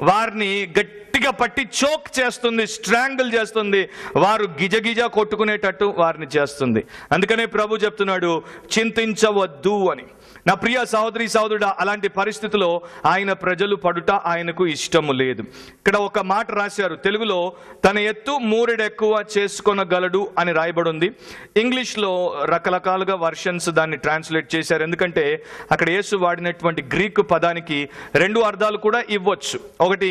వారిని గట్టిగా పట్టి చోక్ చేస్తుంది, స్ట్రాంగిల్ చేస్తుంది, వారు గిజగిజ కొట్టుకునేటట్టు వారిని చేస్తుంది. అందుకనే ప్రభు చెప్తున్నాడు చింతించవద్దు అని. నా ప్రియ సహోదరి సహోదరుడా, అలాంటి పరిస్థితిలో ఆయన ప్రజలు పడుట ఆయనకు ఇష్టము లేదు. ఇక్కడ ఒక మాట రాశారు తెలుగులో, తన ఎత్తు మూరెడెక్కువ చేసుకొనగలడు అని రాయబడి ఉంది. ఇంగ్లీష్లో రకరకాలుగా వర్షన్స్ దాన్ని ట్రాన్స్లేట్ చేశారు. ఎందుకంటే అక్కడ యేసు వాడినటువంటి గ్రీకు పదానికి రెండు అర్థాలు కూడా ఇవ్వచ్చు. ఒకటి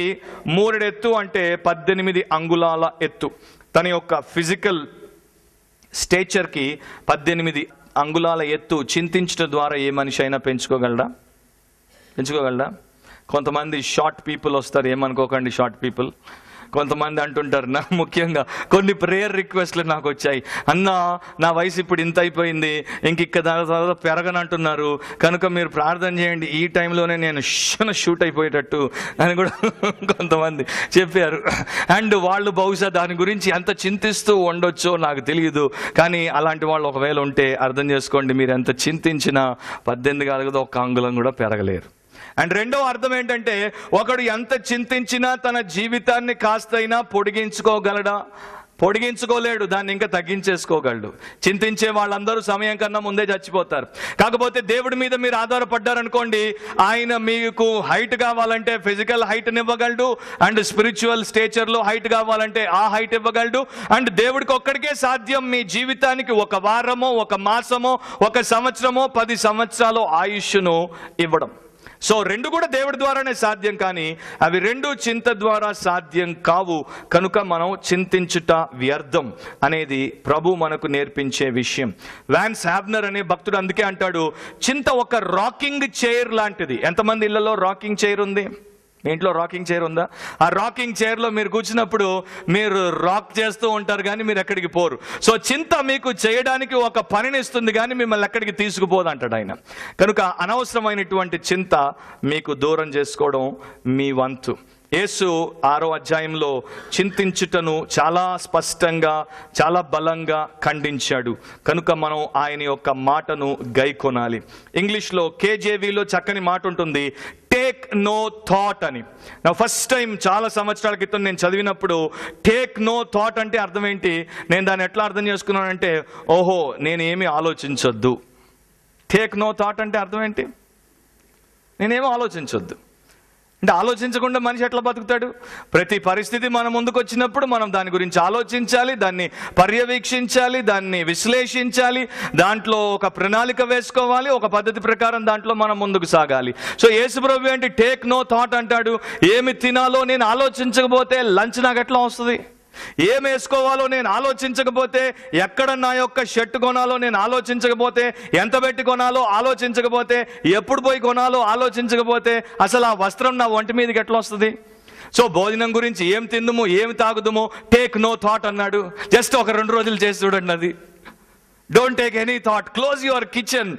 మూరెడెత్తు అంటే 18 అంగుళాల ఎత్తు. తన యొక్క ఫిజికల్ స్టేచర్కి 18 అంగుళాల ఎత్తు చింతించడం ద్వారా ఏ మనిషి అయినా పెంచుకోగలడా? కొంతమంది షార్ట్ పీపుల్ వస్తారు, ఏమనుకోకండి షార్ట్ పీపుల్. కొంతమంది అంటుంటారు, నా ముఖ్యంగా కొన్ని ప్రేయర్ రిక్వెస్ట్లు నాకు వచ్చాయి, అన్న నా వయసు ఇప్పుడు ఇంత అయిపోయింది, ఇంక దాని తర్వాత పెరగనంటున్నారు, కనుక మీరు ప్రార్థన చేయండి, ఈ టైంలోనే నేను షూట్ అయిపోయేటట్టు అని కూడా కొంతమంది చెప్పారు. అండ్ వాళ్ళు బహుశా దాని గురించి ఎంత చింతిస్తూ ఉండొచ్చో నాకు తెలియదు. కానీ అలాంటి వాళ్ళు ఒకవేళ ఉంటే అర్థం చేసుకోండి, మీరు ఎంత చింతించినా 18 కాదు కదా, 1 అంగుళం కూడా పెరగలేరు. అండ్ రెండో అర్థం ఏంటంటే ఒకడు ఎంత చింతించినా తన జీవితాన్ని కాస్తైనా పొడిగించుకోగలడా? పొడిగించుకోలేడు, దాన్ని ఇంకా తగ్గించేసుకోగలడు. చింతించే వాళ్ళందరూ సమయం కన్నా ముందే చచ్చిపోతారు. కాకపోతే దేవుడి మీద మీరు ఆధారపడ్డారనుకోండి, ఆయన మీకు హైట్ కావాలంటే ఫిజికల్ హైట్ని ఇవ్వగలడు, అండ్ స్పిరిచువల్ స్టేచర్లో హైట్ కావాలంటే ఆ హైట్ ఇవ్వగలడు. అండ్ దేవుడికి ఒక్కడికే సాధ్యం మీ జీవితానికి 1 వారమో 1 మాసమో 1 సంవత్సరమో 10 సంవత్సరాలు ఆయుష్ను ఇవ్వడం. సో రెండు కూడా దేవుడి ద్వారానే సాధ్యం, కానీ అవి రెండు చింత ద్వారా సాధ్యం కావు. కనుక మనం చింతించుట వ్యర్థం అనేది ప్రభు మనకు నేర్పించే విషయం. వాన్స్ హ్యావ్నర్ అనే భక్తుడు అందుకే అంటాడు, చింత ఒక రాకింగ్ చైర్ లాంటిది. ఎంతమంది ఇళ్లలో రాకింగ్ చైర్ ఉంది? మీ ఇంట్లో రాకింగ్ చైర్ ఉందా? ఆ రాకింగ్ చైర్లో మీరు కూర్చున్నప్పుడు మీరు రాక్ చేస్తూ ఉంటారు కానీ మీరు ఎక్కడికి పోరు. సో చింత మీకు చేయడానికి ఒక పనిని ఇస్తుంది కానీ మిమ్మల్ని ఎక్కడికి తీసుకుపోదు అంటాడు ఆయన. కనుక అనవసరమైనటువంటి చింత మీకు దూరం చేసుకోవడం మీ వంతు. యేసు 6వ అధ్యాయంలో చింతించుటను చాలా స్పష్టంగా చాలా బలంగా ఖండించాడు. కనుక మనం ఆయన యొక్క మాటను గైకొనాలి. ఇంగ్లీష్లో KJVలో చక్కని మాట ఉంటుంది, టేక్ నో థాట్ అని. నా ఫస్ట్ టైం చాలా సంవత్సరాల క్రితం నేను చదివినప్పుడు టేక్ నో థాట్ అంటే అర్థం ఏంటి, నేను దాన్ని ఎట్లా అర్థం చేసుకున్నానంటే, ఓహో నేనేమి ఆలోచించొద్దు. టేక్ నో థాట్ అంటే అర్థం ఏంటి? నేనేమో ఆలోచించొద్దు అంటే ఆలోచించకుండా మనిషి ఎట్లా బతుకుతాడు? ప్రతి పరిస్థితి మన ముందుకు వచ్చినప్పుడు మనం దాని గురించి ఆలోచించాలి, దాన్ని పర్యవేక్షించాలి, దాన్ని విశ్లేషించాలి, దాంట్లో ఒక ప్రణాళిక వేసుకోవాలి, ఒక పద్ధతి ప్రకారం దాంట్లో మనం ముందుకు సాగాలి. సో యేసుప్రభు ఏంటి టేక్ నో థాట్ అంటాడు. ఏమి తినాలో నేను ఆలోచించకపోతే లంచ్ నాకు ఎట్లా వస్తుంది? ఏం వేసుకోవాలో నేను ఆలోచించకపోతే, ఎక్కడ నా యొక్క షర్ట్ కొనాలో నేను ఆలోచించకపోతే, ఎంత పెట్టి కొనాలో ఆలోచించకపోతే, ఎప్పుడు పోయి కొనాలో ఆలోచించకపోతే అసలు ఆ వస్త్రం నా ఒంటి మీదకి ఎట్లా వస్తుంది? సో భోజనం గురించి ఏం తిందుము ఏమి తాగుదుమో టేక్ నో థాట్ అన్నాడు. జస్ట్ ఒక 2 రోజులు చేసి చూడండి అది. Don't take any thought, close your kitchen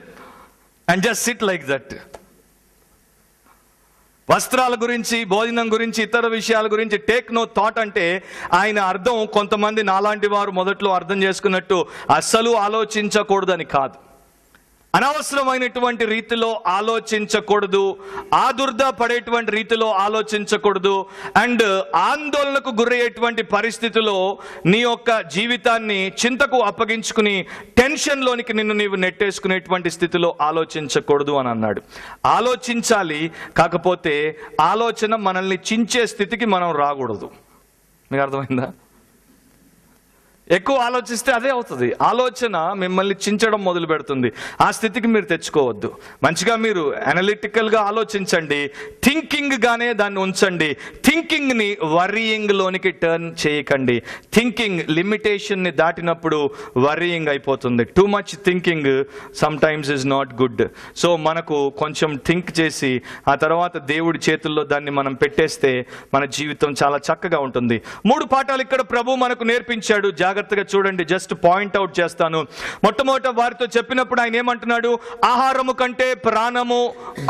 and just SIT like that. వస్త్రాల గురించి, భోజనం గురించి, ఇతర విషయాల గురించి టేక్ నో థాట్ అంటే ఆయన అర్థం కొంతమంది నాలాంటి వారు మొదట్లో అర్థం చేసుకున్నట్టు అస్సలు ఆలోచించకూడదని కాదు. అనవసరమైనటువంటి రీతిలో ఆలోచించకూడదు, ఆదుర్దా పడేటువంటి రీతిలో ఆలోచించకూడదు. అండ్ ఆందోళనకు గురయ్యేటువంటి పరిస్థితిలో నీ యొక్క జీవితాన్ని చింతకు అప్పగించుకుని టెన్షన్లోనికి నిన్ను నీవు నెట్టేసుకునేటువంటి స్థితిలో ఆలోచించకూడదు అని అన్నాడు. ఆలోచించాలి, కాకపోతే ఆలోచన మనల్ని చించే స్థితికి మనం రాకూడదు. మీకు అర్థమైందా? ఎక్కువ ఆలోచిస్తే అదే అవుతుంది. ఆలోచన మిమ్మల్ని చించడం మొదలు పెడుతుంది. ఆ స్థితికి మీరు తెచ్చుకోవద్దు. మంచిగా మీరు అనలిటికల్గా ఆలోచించండి, థింకింగ్ గానే దాన్ని ఉంచండి. థింకింగ్ ని వర్రీయింగ్ లోనికి టర్న్ చేయకండి. థింకింగ్ లిమిటేషన్ ని దాటినప్పుడు వర్రీయింగ్ అయిపోతుంది. Too much thinking some times is not good. So మనకు కొంచెం థింక్ చేసి ఆ తర్వాత దేవుడి చేతుల్లో దాన్ని మనం పెట్టేస్తే మన జీవితం చాలా చక్కగా ఉంటుంది. 3 పాఠాలు ఇక్కడ ప్రభు మనకు నేర్పించాడు. జాగ్రత్తగా చూడండి, జస్ట్ పాయింట్ అవుట్ చేస్తాను. మొట్టమొదట వారితో చెప్పినప్పుడు ఆయన ఏమంటున్నాడు? ఆహారము కంటే ప్రాణము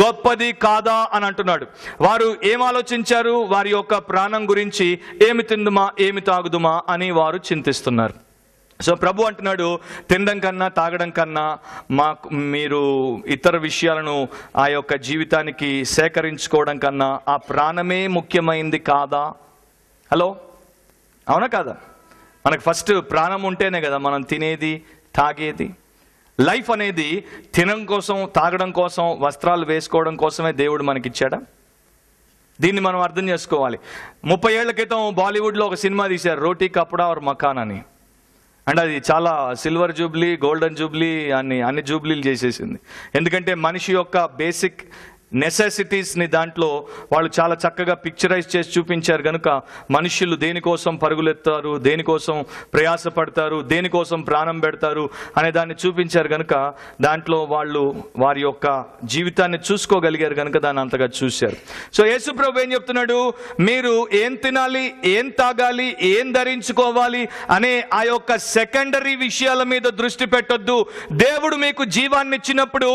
గొప్పది కాదా అని అంటున్నాడు. వారు ఏం ఆలోచించారు? వారి యొక్క ప్రాణం గురించి, ఏమి తిందుమా ఏమి తాగుదుమా అని వారు చింతిస్తున్నారు. సో ప్రభు అంటున్నాడు, తినడం కన్నా తాగడం కన్నా మీరు ఇతర విషయాలను ఆ యొక్క జీవితానికి సేకరించుకోవడం కన్నా ఆ ప్రాణమే ముఖ్యమైనది కాదా? హలో, అవునా కాదా? మనకు ఫస్ట్ ప్రాణం ఉంటేనే కదా మనం తినేది, తాగేది. లైఫ్ అనేది తినడం కోసం, తాగడం కోసం, వస్త్రాలు వేసుకోవడం కోసమే దేవుడు మనకిచ్చాడా? దీన్ని మనం అర్థం చేసుకోవాలి. 30 ఏళ్ల క్రితం బాలీవుడ్లో ఒక సినిమా తీశారు, రోటీ కపడా और మకాన్ అని. అండ్ అది చాలా సిల్వర్ జూబ్లీ, గోల్డెన్ జూబ్లీ అన్ని జూబ్లీలు చేసేసింది. ఎందుకంటే మనిషి యొక్క బేసిక్ నెసెసిటీస్ని దాంట్లో వాళ్ళు చాలా చక్కగా పిక్చరైజ్ చేసి చూపించారు. కనుక మనుషులు దేనికోసం పరుగులెత్తారు, దేనికోసం ప్రయాసపడతారు, దేనికోసం ప్రాణం పెడతారు అనే దాన్ని చూపించారు. కనుక దాంట్లో వాళ్ళు వారి యొక్క జీవితాన్ని చూసుకోగలిగారు కనుక దాన్ని అంతగా చూశారు. సో యేసు ప్రభు ఏం చెప్తున్నాడు? మీరు ఏం తినాలి, ఏం తాగాలి, ఏం ధరించుకోవాలి అనే ఆ యొక్క సెకండరీ విషయాల మీద దృష్టి పెట్టొద్దు. దేవుడు మీకు జీవాన్ని ఇచ్చినప్పుడు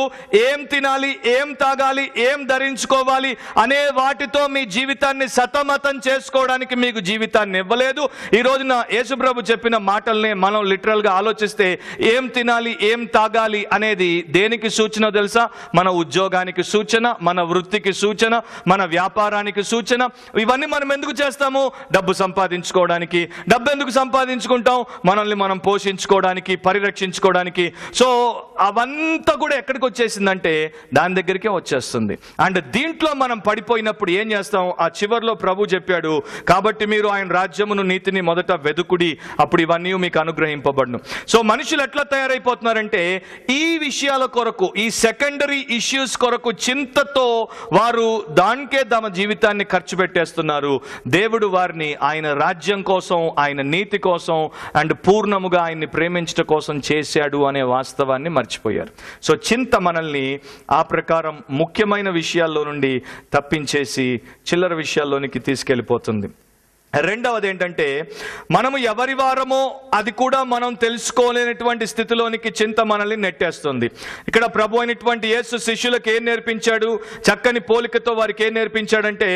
ఏం తినాలి, ఏం తాగాలి, ఏం ధరించుకోవాలి అనే వాటితో మీ జీవితాన్ని సతమతం చేసుకోవడానికి మీకు జీవితాన్ని ఇవ్వలేదు. ఈ రోజున యేసుప్రభు చెప్పిన మాటల్ని మనం లిటరల్ గా ఆలోచిస్తే ఏం తినాలి, ఏం తాగాలి అనేది దేనికి సూచన తెలుసా? మన ఉద్యోగానికి సూచన, మన వృత్తికి సూచన, మన వ్యాపారానికి సూచన. ఇవన్నీ మనం ఎందుకు చేస్తాము? డబ్బు సంపాదించుకోవడానికి. డబ్బు ఎందుకు సంపాదించుకుంటాం? మనల్ని మనం పోషించుకోవడానికి, పరిరక్షించుకోవడానికి. సో అవంతా కూడా ఎక్కడికి వచ్చేసిందంటే దాని దగ్గరికే వచ్చేస్తుంది. అండ్ దీంట్లో మనం పడిపోయినప్పుడు ఏం చేస్తాం? ఆ చివర్లో ప్రభు చెప్పాడు, కాబట్టి మీరు ఆయన రాజ్యమును నీతిని మొదట వెదుకుడి, అప్పుడు ఇవన్నీ మీకు అనుగ్రహింపబడును. సో మనుషులు ఎట్లా తయారైపోతున్నారంటే ఈ విషయాల కొరకు, ఈ సెకండరీ ఇష్యూస్ కొరకు చింతతో వారు దానికే తమ జీవితాన్ని ఖర్చు పెట్టేస్తున్నారు. దేవుడు వారిని ఆయన రాజ్యం కోసం, ఆయన నీతి కోసం అండ్ పూర్ణముగా ఆయన్ని ప్రేమించడం కోసం చేశాడు అనే వాస్తవాన్ని మర్చిపోయారు. సో చింత మనల్ని ఆ ప్రకారం ముఖ్యమైన విషయాల్లో నుండి తప్పించేసి చిల్లర విషయాల్లోనికి తీసుకెళ్ళిపోతుంది. రెండవది ఏంటంటే మనము ఎవరి వారమో అది కూడా మనం తెలుసుకోలేనటువంటి స్థితిలోనికి చింత మనల్ని నెట్టేస్తుంది. ఇక్కడ ప్రభు అయినటువంటి యేసు శిష్యులకు ఏం నేర్పించాడు? చక్కని పోలికతో వారికి ఏం నేర్పించాడంటే,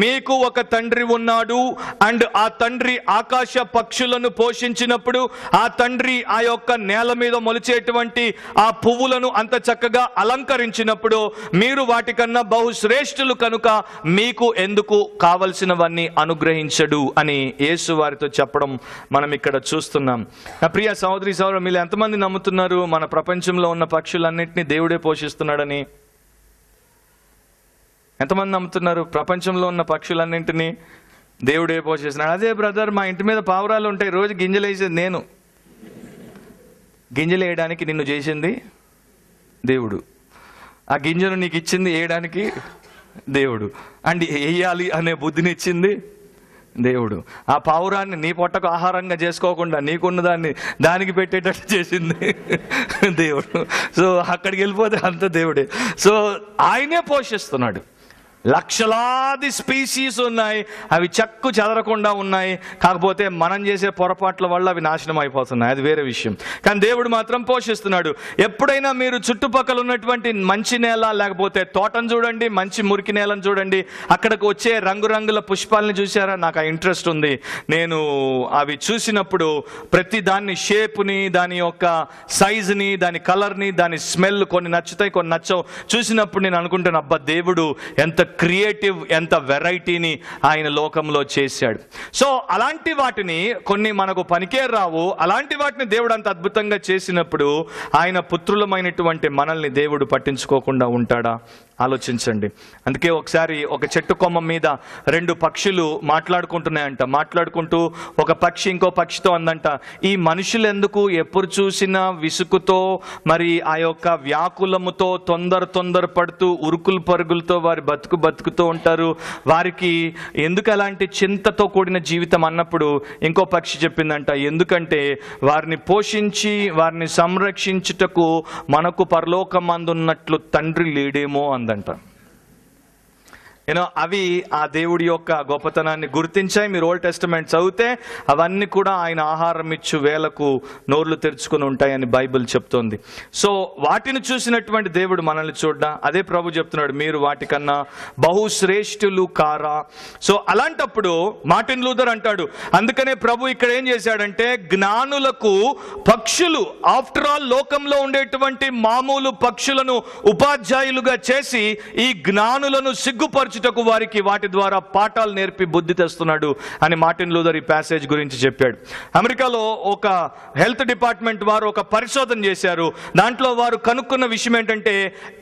మీకు ఒక తండ్రి ఉన్నాడు అండ్ ఆ తండ్రి ఆకాశ పక్షులను పోషించినప్పుడు, ఆ తండ్రి ఆ యొక్క నేల మీద మొలిచేటువంటి ఆ పువ్వులను అంత చక్కగా అలంకరించినప్పుడు మీరు వాటికన్నా బహుశ్రేష్ఠులు కనుక మీకు ఎందుకు కావలసినవన్నీ అనుగ్రహించడు అని యేసు వారితో చెప్పడం మనం ఇక్కడ చూస్తున్నాం. నా ప్రియ సహోదరి సహోదరులు, మీరు ఎంతమంది నమ్ముతున్నారు మన ప్రపంచంలో ఉన్న పక్షులన్నింటినీ దేవుడే పోషిస్తున్నాడని? ఎంతమంది నమ్ముతున్నారు ప్రపంచంలో ఉన్న పక్షులన్నింటినీ దేవుడే పోషిస్తున్నాడు? అదే బ్రదర్, మా ఇంటి మీద పావురాలు ఉంటాయి, రోజు గింజలు వేసేది నేను. గింజలు వేయడానికి నిన్ను చేసింది దేవుడు. ఆ గింజను నీకు ఇచ్చింది వేయడానికి దేవుడు. అండ్ వేయాలి అనే బుద్ధిని ఇచ్చింది దేవుడు. ఆ పావురాన్ని నీ పొట్టకు ఆహారంగా చేసుకోకుండా నీకున్న దానికి పెట్టేటట్టు చేసింది దేవుడు. సో అక్కడికి వెళ్ళిపోతే అంత దేవుడే. సో ఆయనే పోషిస్తున్నాడు. లక్షలాది స్పీసీస్ ఉన్నాయి, అవి చెక్కు చెదరకుండా ఉన్నాయి. కాకపోతే మనం చేసే పొరపాట్ల వల్ల అవి నాశనం అయిపోతున్నాయి, అది వేరే విషయం. కానీ దేవుడు మాత్రం పోషిస్తున్నాడు. ఎప్పుడైనా మీరు చుట్టుపక్కల ఉన్నటువంటి మంచి నేల లేకపోతే తోటను చూడండి, మంచి మురికి నేలను చూడండి, అక్కడికి వచ్చే రంగురంగుల పుష్పాలని చూసారా? నాకు ఆ ఇంట్రెస్ట్ ఉంది. నేను అవి చూసినప్పుడు ప్రతి దాన్ని షేప్ని, దాని యొక్క సైజుని, దాని కలర్ని, దాని స్మెల్, కొన్ని నచ్చుతాయి కొన్ని నచ్చవు. చూసినప్పుడు నేను అనుకుంటాను, అబ్బా దేవుడు ఎంత క్రియేటివ్, ఎంత వెరైటీని ఆయన లోకంలో చేశాడు. సో అలాంటి వాటిని కొన్ని మనకు పనికే రావు, అలాంటి వాటిని దేవుడు అంత అద్భుతంగా చేసినప్పుడు ఆయన పుత్రులమైనటువంటి మనల్ని దేవుడు పట్టించుకోకుండా ఉంటాడా? ఆలోచించండి. అందుకే ఒకసారి ఒక చెట్టు కొమ్మ మీద 2 పక్షులు మాట్లాడుకుంటున్నాయంట. మాట్లాడుకుంటూ ఒక పక్షి ఇంకో పక్షితో అందంట, ఈ మనుషులు ఎందుకు ఎప్పుడు చూసినా విసుగుతో, మరి ఆ యొక్క వ్యాకులముతో, తొందర పడుతూ ఉరుకులు పరుగులతో వారి బతుకుతూ ఉంటారు, వారికి ఎందుకు అలాంటి చింతతో కూడిన జీవితం అన్నప్పుడు ఇంకో పక్షి చెప్పిందంట, ఎందుకంటే వారిని పోషించి వారిని సంరక్షించుటకు మనకు పరలోకమందున్నట్లు తండ్రి లేడేమో అందంట. అవి ఆ దేవుడి యొక్క గొప్పతనాన్ని గుర్తించాయి. మీరు ఓల్డ్ టెస్టమెంట్ చదివితే అవన్నీ కూడా ఆయన ఆహారం ఇచ్చు వేలకు నోర్లు తెరుచుకుని ఉంటాయని బైబిల్ చెప్తోంది. సో వాటిని చూసినటువంటి దేవుడు మనల్ని చూడ్డా, అదే ప్రభు చెప్తున్నాడు, మీరు వాటికన్నా బహుశ్రేష్ఠులు కారా. సో అలాంటప్పుడు మార్టిన్ లూథర్ అంటాడు, అందుకనే ప్రభు ఇక్కడ ఏం చేశాడంటే, జ్ఞానులకు పక్షులు, ఆఫ్టర్ ఆల్ లోకంలో ఉండేటువంటి మామూలు పక్షులను ఉపాధ్యాయులుగా చేసి ఈ జ్ఞానులను సిగ్గుపరచు వారికి వాటి ద్వారా పాఠాలు నేర్పి బుద్ధి తెస్తున్నాడు అని మార్టిన్ లూథర్ ఈ ప్యాసేజ్ గురించి చెప్పాడు. అమెరికాలో ఒక హెల్త్ డిపార్ట్మెంట్ వారు ఒక పరిశోధన చేశారు. దాంట్లో వారు కనుక్కున్న విషయం ఏంటంటే,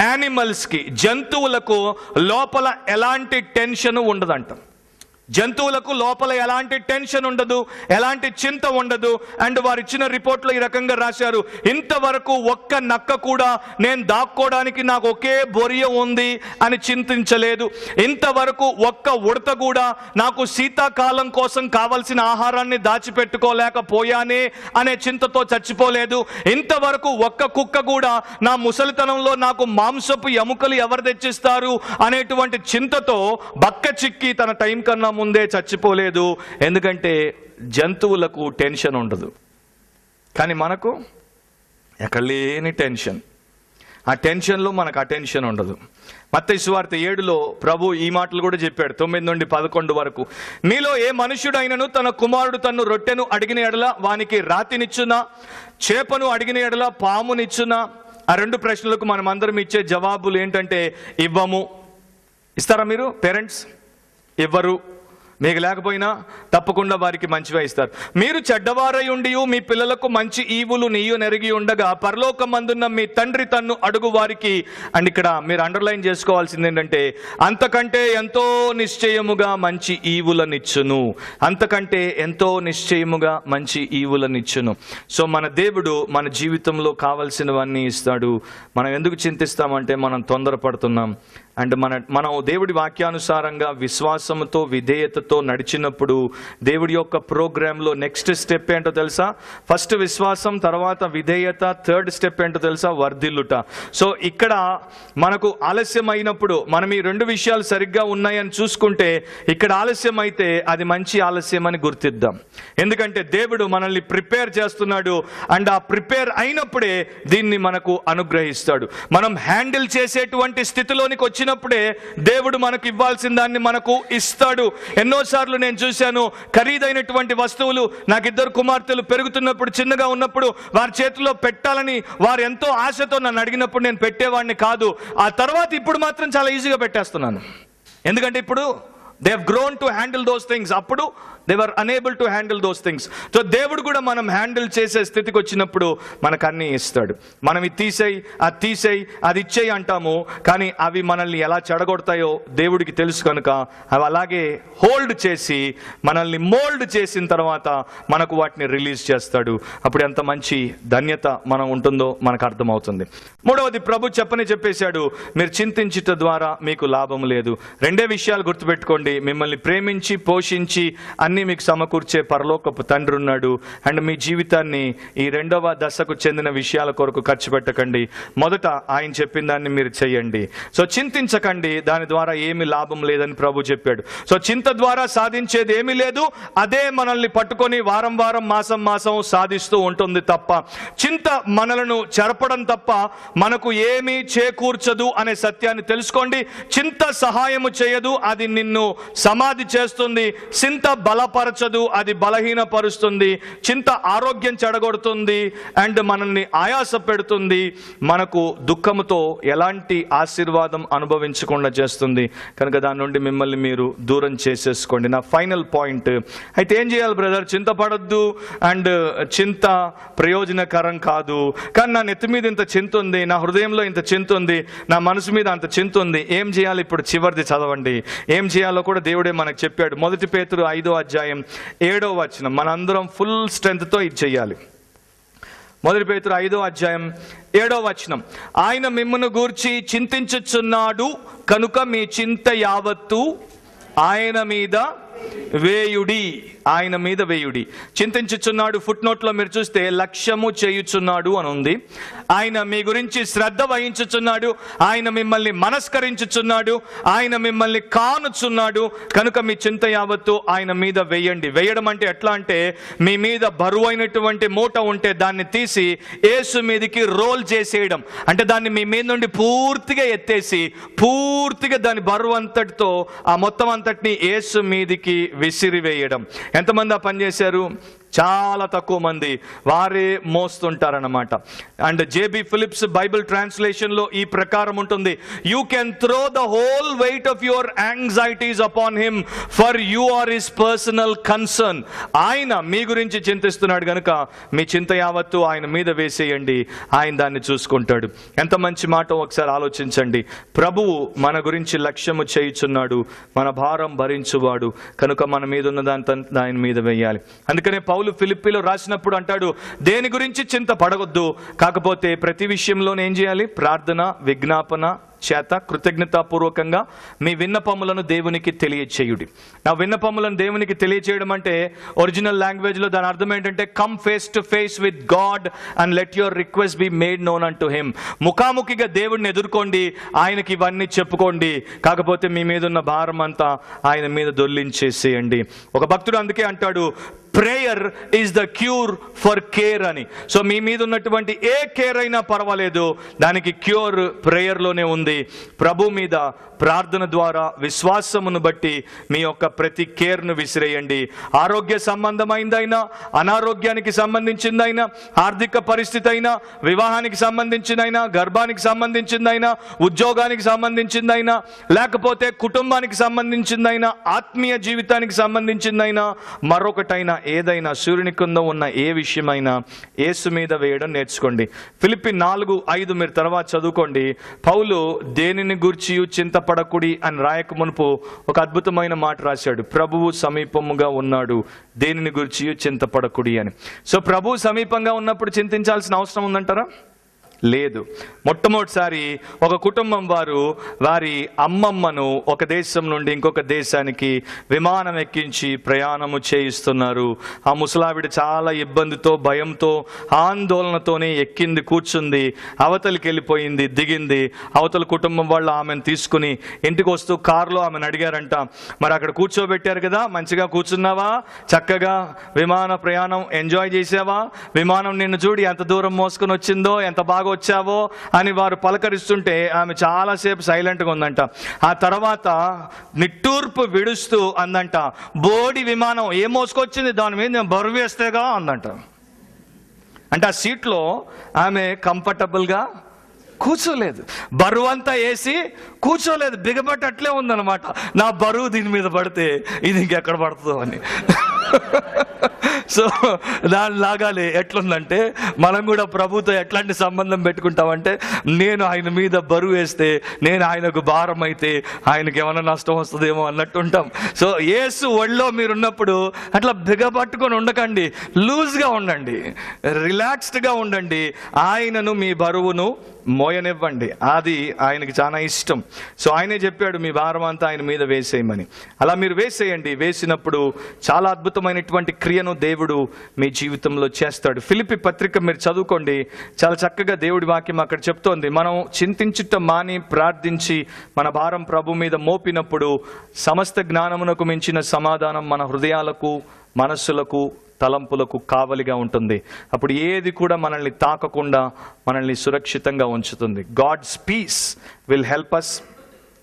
యానిమల్స్కి, జంతువులకు లోపల ఎలాంటి టెన్షన్ ఉండదంట. జంతువులకు లోపల ఎలాంటి టెన్షన్ ఉండదు, ఎలాంటి చింత ఉండదు. అండ్ వారు ఇచ్చిన రిపోర్ట్లో ఈ రకంగా రాశారు, ఇంతవరకు ఒక్క నక్క కూడా నేను దాక్కోవడానికి నాకు ఒకే బొరియ ఉంది అని చింతించలేదు. ఇంతవరకు ఒక్క ఉడత కూడా నాకు శీతాకాలం కోసం కావలసిన ఆహారాన్ని దాచిపెట్టుకోలేకపోయానే అనే చింతతో చచ్చిపోలేదు. ఇంతవరకు ఒక్క కుక్క కూడా నా ముసలితనంలో నాకు మాంసపు ఎముకలు ఎవరు తెచ్చిస్తారు అనేటువంటి చింతతో బక్క చిక్కి తన టైం కన్నా ముందే చచ్చిపోలేదు. ఎందుకంటే జంతువులకు టెన్షన్ ఉండదు, కానీ మనకు ఎక్కడ లేని టెన్షన్. ఆ టెన్షన్లో మనకు అటెన్షన్ ఉండదు. మత్తయి సువార్త 7లో ప్రభు ఈ మాటలు కూడా చెప్పాడు, 9 నుండి 11 వరకు. మీలో ఏ మనుష్యుడైనను తన కుమారుడు తన్ను రొట్టెను అడిగిన ఎడల వానికి రాతినిచ్చునా, చేపను అడిగిన ఎడల పామునిచ్చునా? ఆ 2 ప్రశ్నలకు మనం అందరం ఇచ్చే జవాబులు ఏంటంటే, ఇవ్వము. ఇస్తారా మీరు? పేరెంట్స్ ఇవ్వరు. మీకు లేకపోయినా తప్పకుండా వారికి మంచివే ఇస్తారు. మీరు చెడ్డవారై ఉండి మీ పిల్లలకు మంచి ఈవులు నీయు నెరిగి ఉండగా పరలోకమందున్న మీ తండ్రి తన్ను అడుగు వారికి. అండ్ ఇక్కడ మీరు అండర్లైన్ చేసుకోవాల్సింది ఏంటంటే, అంతకంటే ఎంతో నిశ్చయముగా మంచి ఈవులనిచ్చును. అంతకంటే ఎంతో నిశ్చయముగా మంచి ఈవులనిచ్చును. సో మన దేవుడు మన జీవితంలో కావలసినవన్నీ ఇస్తాడు. మనం ఎందుకు చింతిస్తామంటే మనం తొందరపడుతున్నాం. అండ్ మనం దేవుడి వాక్యానుసారంగా విశ్వాసంతో విధేయతతో నడిచినప్పుడు దేవుడి యొక్క ప్రోగ్రాంలో నెక్స్ట్ స్టెప్ ఏంటో తెలుసా? ఫస్ట్ విశ్వాసం, తర్వాత విధేయత, థర్డ్ స్టెప్ ఏంటో తెలుసా? వర్ధిల్లుట. సో ఇక్కడ మనకు ఆలస్యం అయినప్పుడు మనం ఈ 2 విషయాలు సరిగ్గా ఉన్నాయని చూసుకుంటే, ఇక్కడ ఆలస్యం అయితే అది మంచి ఆలస్యం అని గుర్తిద్దాం. ఎందుకంటే దేవుడు మనల్ని ప్రిపేర్ చేస్తున్నాడు. అండ్ ఆ ప్రిపేర్ అయినప్పుడే దీన్ని మనకు అనుగ్రహిస్తాడు. మనం హ్యాండిల్ చేసేటువంటి స్థితిలోనికి వచ్చినప్పుడే దేవుడు మనకు ఇవ్వాల్సిన దాన్ని మనకు ఇస్తాడు. ఎన్నోసార్లు నేను చూశాను, ఖరీదైనటువంటి వస్తువులు నాకు 2 కుమార్తెలు పెరుగుతున్నప్పుడు, చిన్నగా ఉన్నప్పుడు వారి చేతిలో పెట్టాలని వారు ఎంతో ఆశతో నన్ను అడిగినప్పుడు నేను పెట్టేవాడిని కాదు. ఆ తర్వాత ఇప్పుడు మాత్రం చాలా ఈజీగా పెట్టేస్తున్నాను. ఎందుకంటే ఇప్పుడు they have grown to handle those things. అప్పుడు they were unable to handle those things. So దేవుడు కూడా మనం హ్యాండిల్ చేసే స్థితికి వచ్చినప్పుడు మనకు అన్నీ ఇస్తాడు. మనం ఇది తీసేయి, అది తీసేయి, అది ఇచ్చేయి అంటాము, కానీ అవి మనల్ని ఎలా చెడగొడతాయో దేవుడికి తెలుసు కనుక అవి అలాగే హోల్డ్ చేసి మనల్ని మోల్డ్ చేసిన తర్వాత మనకు వాటిని రిలీజ్ చేస్తాడు. అప్పుడు ఎంత మంచి ధన్యత మనం ఉంటుందో మనకు అర్థమవుతుంది. 3వది ప్రభు చెప్పేశాడు, మీరు చింతించుట ద్వారా మీకు లాభం లేదు. 2 విషయాలు గుర్తుపెట్టుకోండి. గుర్తుపెట్టుకోండి, మిమ్మల్ని ప్రేమించి పోషించి అన్నీ మీకు సమకూర్చే పరలోకపు తండ్రి ఉన్నాడు. అండ్ మీ జీవితాన్ని ఈ 2వ దశకు చెందిన విషయాల కొరకు ఖర్చు పెట్టకండి. మొదట ఆయన చెప్పిన దాన్ని మీరు చెయ్యండి. సో చింతించకండి, దాని ద్వారా ఏమి లాభం లేదని ప్రభు చెప్పాడు. సో చింత ద్వారా సాధించేది ఏమీ లేదు. అదే మనల్ని పట్టుకొని వారం వారం మాసం మాసం సాధిస్తూ ఉంటుంది తప్ప, చింత మనలను చెరపడం తప్ప మనకు ఏమీ చేకూర్చదు అనే సత్యాన్ని తెలుసుకోండి. చింత సహాయము చేయదు, అది నిన్ను సమాధి చేస్తుంది. చింత బలపరచదు, అది బలహీనపరుస్తుంది. చింత ఆరోగ్యం చెడగొడుతుంది అండ్ మనల్ని ఆయాస పెడుతుంది. మనకు దుఃఖముతో ఎలాంటి ఆశీర్వాదం అనుభవించకుండా చేస్తుంది. కనుక దాని నుండి మిమ్మల్ని మీరు దూరం చేసేసుకోండి. నా ఫైనల్ పాయింట్, అయితే ఏం చేయాలి బ్రదర్? చింతపడద్దు అండ్ చింత ప్రయోజనకరం కాదు, కానీ నా నెత్తి మీద ఇంత చింత ఉంది, నా హృదయంలో ఇంత చింత ఉంది, నా మనసు మీద అంత చింత ఉంది, ఏం చేయాలి? ఇప్పుడు చివరిది చదవండి. ఏం చేయాలో కూడా దేవుడే మనకు చెప్పాడు. 1 పేతురు 5వ అధ్యాయం 7వ వచనం. మనందరం ఫుల్ స్ట్రెంగ్త్తో ఇది చేయాలి. 1 పేతురు 5వ అధ్యాయం 7వ వచనం. ఆయన మిమ్మును గూర్చి చింతించుచున్నాడు కనుక మీ చింత యావత్తు ఆయన మీద వేయుడి. ఆయన మీద వేయుడి. చింతించుచున్నాడు ఫుట్ నోట్లో మీరు చూస్తే లక్ష్యము చేయుచున్నాడు అని ఉంది. ఆయన మీ గురించి శ్రద్ధ వహించుచున్నాడు, ఆయన మిమ్మల్ని మనస్కరించుచున్నాడు, ఆయన మిమ్మల్ని కానుచున్నాడు కనుక మీ చింత యావత్తు ఆయన మీద వేయండి. వేయడం అంటే ఎట్లా అంటే, మీ మీద బరువైనటువంటి మూట ఉంటే దాన్ని తీసి యేసు మీదకి రోల్ చేసేయడం. అంటే దాన్ని మీ మీద నుండి పూర్తిగా ఎత్తేసి పూర్తిగా దాని బరువు అంతటితో ఆ మొత్తం అంతటిని యేసు మీదికి విసిరివేయడం. ఎంతమంది ఆ పని చేశారు? చాలా తక్కువ మంది. వారే మోస్తుంటారన్నమాట. అండ్ జేబీ ఫిలిప్స్ బైబిల్ ట్రాన్స్లేషన్లో ఈ ప్రకారం ఉంటుంది, you can throw the whole weight of your anxieties upon him for you are his personal concern. ఆయన మీ గురించి చింతిస్తున్నాడు కనుక మీ చింత యావత్తు ఆయన మీద వేసేయండి, ఆయన దాన్ని చూసుకుంటాడు. ఎంత మంచి మాట ఒకసారి ఆలోచించండి. ప్రభువు మన గురించి లక్ష్యము చేయుచున్నాడు, మన భారం భరించువాడు కనుక మన మీద ఉన్న దాంతో ఆయన మీద వేయాలి. అందుకనే పౌలు ఫిలిప్పీలో రాసినప్పుడు అంటాడు, దేని గురించి చింత పడవద్దు, కాకపోతే ప్రతి విషయంలోనే ఏం చేయాలి? ప్రార్థన విజ్ఞాపన చేత కృతజ్ఞతాపూర్వకంగా మీ విన్నపములను దేవునికి తెలియచేయుడి. నా విన్నపములను దేవునికి తెలియచేయడం అంటే ఒరిజినల్ లాంగ్వేజ్లో దాని అర్థం ఏంటంటే, come face to face with God and let your request be made known unto him. ముఖాముఖిగా దేవుడిని ఎదుర్కోండి, ఆయనకి ఇవన్నీ చెప్పుకోండి, కాకపోతే మీ మీద ఉన్న భారం అంతా ఆయన మీద దొర్లించేసేయండి. ఒక భక్తుడు అందుకే అంటాడు, prayer is the cure for care అని. సో మీ మీద ఉన్నటువంటి ఏ కేర్ అయినా పర్వాలేదు, దానికి క్యూర్ ప్రేయర్లోనే ఉంది. ప్రభు మీద ప్రార్థన ద్వారా విశ్వాసమును బట్టి మీ యొక్క ప్రతి కేర్ను విసిరేయండి. ఆరోగ్య సంబంధమైందైనా, అనారోగ్యానికి సంబంధించిందైనా, ఆర్థిక పరిస్థితి అయినా, వివాహానికి సంబంధించిందైనా, గర్భానికి సంబంధించిందైనా, ఉద్యోగానికి సంబంధించిందైనా, లేకపోతే కుటుంబానికి సంబంధించిందైనా, ఆత్మీయ జీవితానికి సంబంధించిందైనా, మరొకటైనా ఏదైనా, సూర్యుని కింద ఉన్న ఏ విషయమైనా యేసు మీద వేయడం నేర్చుకోండి. ఫిలిప్పీ 4:5 మీరు తర్వాత చదువుకోండి. పౌలు దేనిని గూర్చి చింతపడకుడి అని రాయక మునుపు ఒక అద్భుతమైన మాట రాశాడు, ప్రభువు సమీపముగా ఉన్నాడు, దేనిని గూర్చి చింతపడకుడి అని. సో ప్రభువు సమీపంగా ఉన్నప్పుడు చింతించాల్సిన అవసరం ఉందంటారా? లేదు. మొట్టమొదటిసారి ఒక కుటుంబం వారు వారి అమ్మమ్మను ఒక దేశం నుండి ఇంకొక దేశానికి విమానం ఎక్కించి ప్రయాణము చేయిస్తున్నారు. ఆ ముసలావిడ చాలా ఇబ్బందితో, భయంతో, ఆందోళనతోనే ఎక్కింది, కూర్చుంది, అవతలికి వెళ్ళిపోయింది, దిగింది. అవతల కుటుంబం వాళ్ళు ఆమెను తీసుకుని ఇంటికి వస్తూ కారులో ఆమెను అడిగారంట, మరి అక్కడ కూర్చోబెట్టారు కదా, మంచిగా కూర్చున్నావా, చక్కగా విమాన ప్రయాణం ఎంజాయ్ చేసావా, విమానం నిన్ను చూడి ఎంత దూరం మోసుకొని వచ్చిందో, ఎంత బాగా వచ్చావో అని వారు పలకరిస్తుంటే ఆమె చాలాసేపు సైలెంట్గా ఉందంట. ఆ తర్వాత నిట్టూర్పు విడుస్తూ అందంట, బోడి విమానం ఏం మోసుకొచ్చింది, దాని మీద నేను బరువు వేస్తేగా అందంట. అంటే ఆ సీట్లో ఆమె కంఫర్టబుల్గా కూర్చోలేదు, బరువు అంతా వేసి కూర్చోలేదు, బిగబట్టి అట్లే ఉందన్నమాట. నా బరువు దీని మీద పడితే ఇది ఇంకెక్కడ పడుతుందో అని. సో దాని లాగానే ఎట్లుందంటే మనం కూడా ప్రభుతో ఎట్లాంటి సంబంధం పెట్టుకుంటామంటే, నేను ఆయన మీద బరువు వేస్తే, నేను ఆయనకు భారం అయితే ఆయనకి ఏమైనా నష్టం వస్తుందేమో అన్నట్టు ఉంటాం. సో యేసు ఒళ్ళో మీరున్నప్పుడు అట్లా బిగపట్టుకొని ఉండకండి, లూజ్గా ఉండండి, రిలాక్స్డ్గా ఉండండి. ఆయనను మీ బరువును మోయనివ్వండి, అది ఆయనకి చాలా ఇష్టం. సో ఆయనే చెప్పాడు మీ భారం అంతా ఆయన మీద వేసేయమని. అలా మీరు వేసేయండి. వేసినప్పుడు చాలా అద్భుతమైనటువంటి క్రియను దేవుడు మీ జీవితంలో చేస్తాడు. ఫిలిప్పీ పత్రిక మీరు చదువుకోండి, చాలా చక్కగా దేవుడి వాక్యం అక్కడ చెప్తోంది. మనం చింతించుట మాని ప్రార్థించి మన భారం ప్రభు మీద మోపినప్పుడు సమస్త జ్ఞానమునకు మించిన సమాధానం మన హృదయాలకు, మనస్సులకు, తలంపులకు కావలిగా ఉంటుంది. అప్పుడు ఏది కూడా మనల్ని తాకకుండా మనల్ని సురక్షితంగా ఉంచుతుంది. God's peace will help us.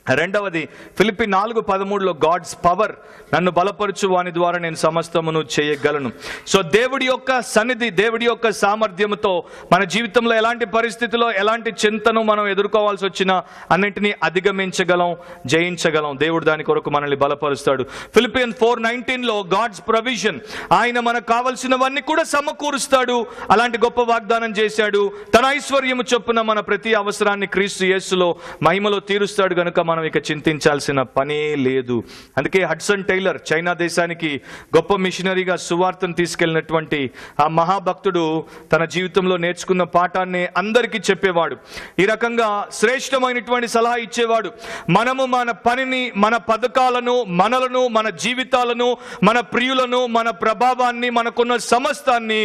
రెండవది ఫిలిప్పీ 4:13 గాడ్స్ పవర్, నన్ను బలపరచు వాని ద్వారా నేను సమస్తమును చేయగలను. సో దేవుడి యొక్క సన్నిధి, దేవుడి యొక్క సామర్థ్యంతో మన జీవితంలో ఎలాంటి పరిస్థితిలో ఎలాంటి చింతను మనం ఎదుర్కోవాల్సి వచ్చినా అన్నింటినీ అధిగమించగలం, జయించగలం. దేవుడు దాని కొరకు మనల్ని బలపరుస్తాడు. ఫిలిపియన్స్ 4:19 గాడ్స్ ప్రొవిజన్, ఆయన మనకు కావలసినవన్నీ కూడా సమకూరుస్తాడు. అలాంటి గొప్ప వాగ్దానం చేశాడు. తన ఐశ్వర్యము చొప్పున మన ప్రతి అవసరాన్ని క్రీస్తు యేసులో మహిమలో తీరుస్తాడు. గనుక మనం ఇక చింతించాల్సిన పనే లేదు. అందుకే హడ్సన్ టైలర్ చైనా దేశానికి గొప్ప మిషనరీగా సువార్తను తీసుకెళ్లినటువంటి ఆ మహాభక్తుడు తన జీవితంలో నేర్చుకున్న పాఠాన్ని అందరికీ చెప్పేవాడు. ఈ రకంగా శ్రేష్టమైనటువంటి సలహా ఇచ్చేవాడు. మనము మన పనిని, మన పథకాలను, మనలను, మన జీవితాలను, మన ప్రియులను, మన ప్రభావాన్ని, మనకున్న సమస్తాన్ని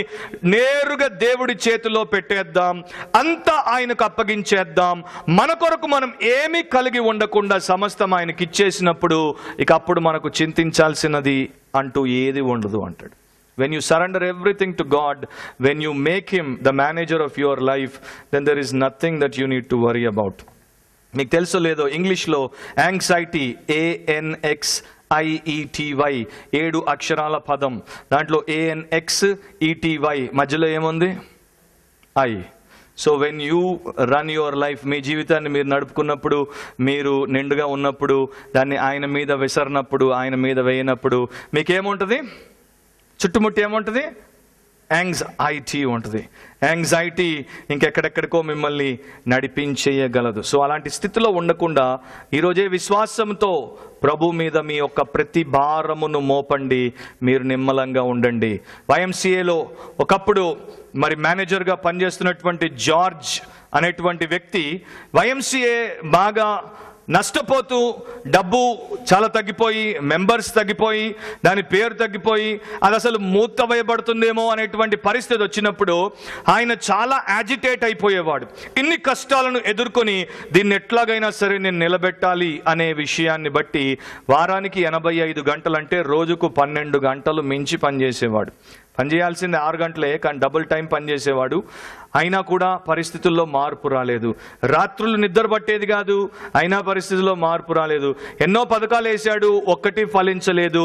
నేరుగా దేవుడి చేతిలో పెట్టేద్దాం, అంతా ఆయనకు అప్పగించేద్దాం. మన కొరకు మనం ఏమీ కలిగి ఉండకుండా సమస్తం ఆయనకి ఇచ్చేసినప్పుడు ఇక అప్పుడు మనకు చింతించాల్సినది అంటూ ఏది ఉండదు అంటాడు. When you surrender everything to God, when you make him the manager of your life, then there is nothing that you need to worry about. మీకు తెలుసో లేదో, ఇంగ్లీష్లో యాంగ్జైటీ, ANXIETY 7 అక్షరాల పదం. దాంట్లో ANXETY మధ్యలో ఏముంది? I. So when you run your life, మీ జీవితాన్ని మీరు నడుపుకున్నప్పుడు, మీరు నిండుగా ఉన్నప్పుడు, దాన్ని ఆయన మీద విసరినప్పుడు, ఆయన మీద వేయనప్పుడు మీకేముంటుంది? చుట్టుముట్టి ఏముంటుంది? యాంగ్జైటీ ఉంటుంది. యాంగ్జైటీ ఇంకెక్కడెక్కడికో మిమ్మల్ని నడిపించేయగలదు. సో అలాంటి స్థితిలో ఉండకుండా ఈరోజే విశ్వాసంతో ప్రభు మీద మీ యొక్క ప్రతి భారమును మోపండి, మీరు నిమ్మలంగా ఉండండి. YMCAలో ఒకప్పుడు మరి మేనేజర్గా పనిచేస్తున్నటువంటి జార్జ్ అనేటువంటి వ్యక్తి YMCA బాగా నష్టపోతూ, డబ్బు చాలా తగ్గిపోయి, మెంబర్స్ తగ్గిపోయి, దాని పేరు తగ్గిపోయి, అది అసలు మూతవేయబడుతుందేమో అనేటువంటి పరిస్థితి వచ్చినప్పుడు ఆయన చాలా యాజిటేట్ అయిపోయేవాడు. ఇన్ని కష్టాలను ఎదుర్కొని దీన్ని ఎట్లాగైనా సరే నేను నిలబెట్టాలి అనే విషయాన్ని బట్టి వారానికి 85 గంటలు, అంటే రోజుకు 12 గంటలు మించి పనిచేసేవాడు. పనిచేయాల్సింది 6 గంటలే, కానీ డబుల్ టైం పనిచేసేవాడు. అయినా కూడా పరిస్థితుల్లో మార్పు రాలేదు. రాత్రులు నిద్ర పట్టేది కాదు, అయినా పరిస్థితుల్లో మార్పు రాలేదు. ఎన్నో పథకాలు వేశాడు, ఒక్కటి ఫలించలేదు.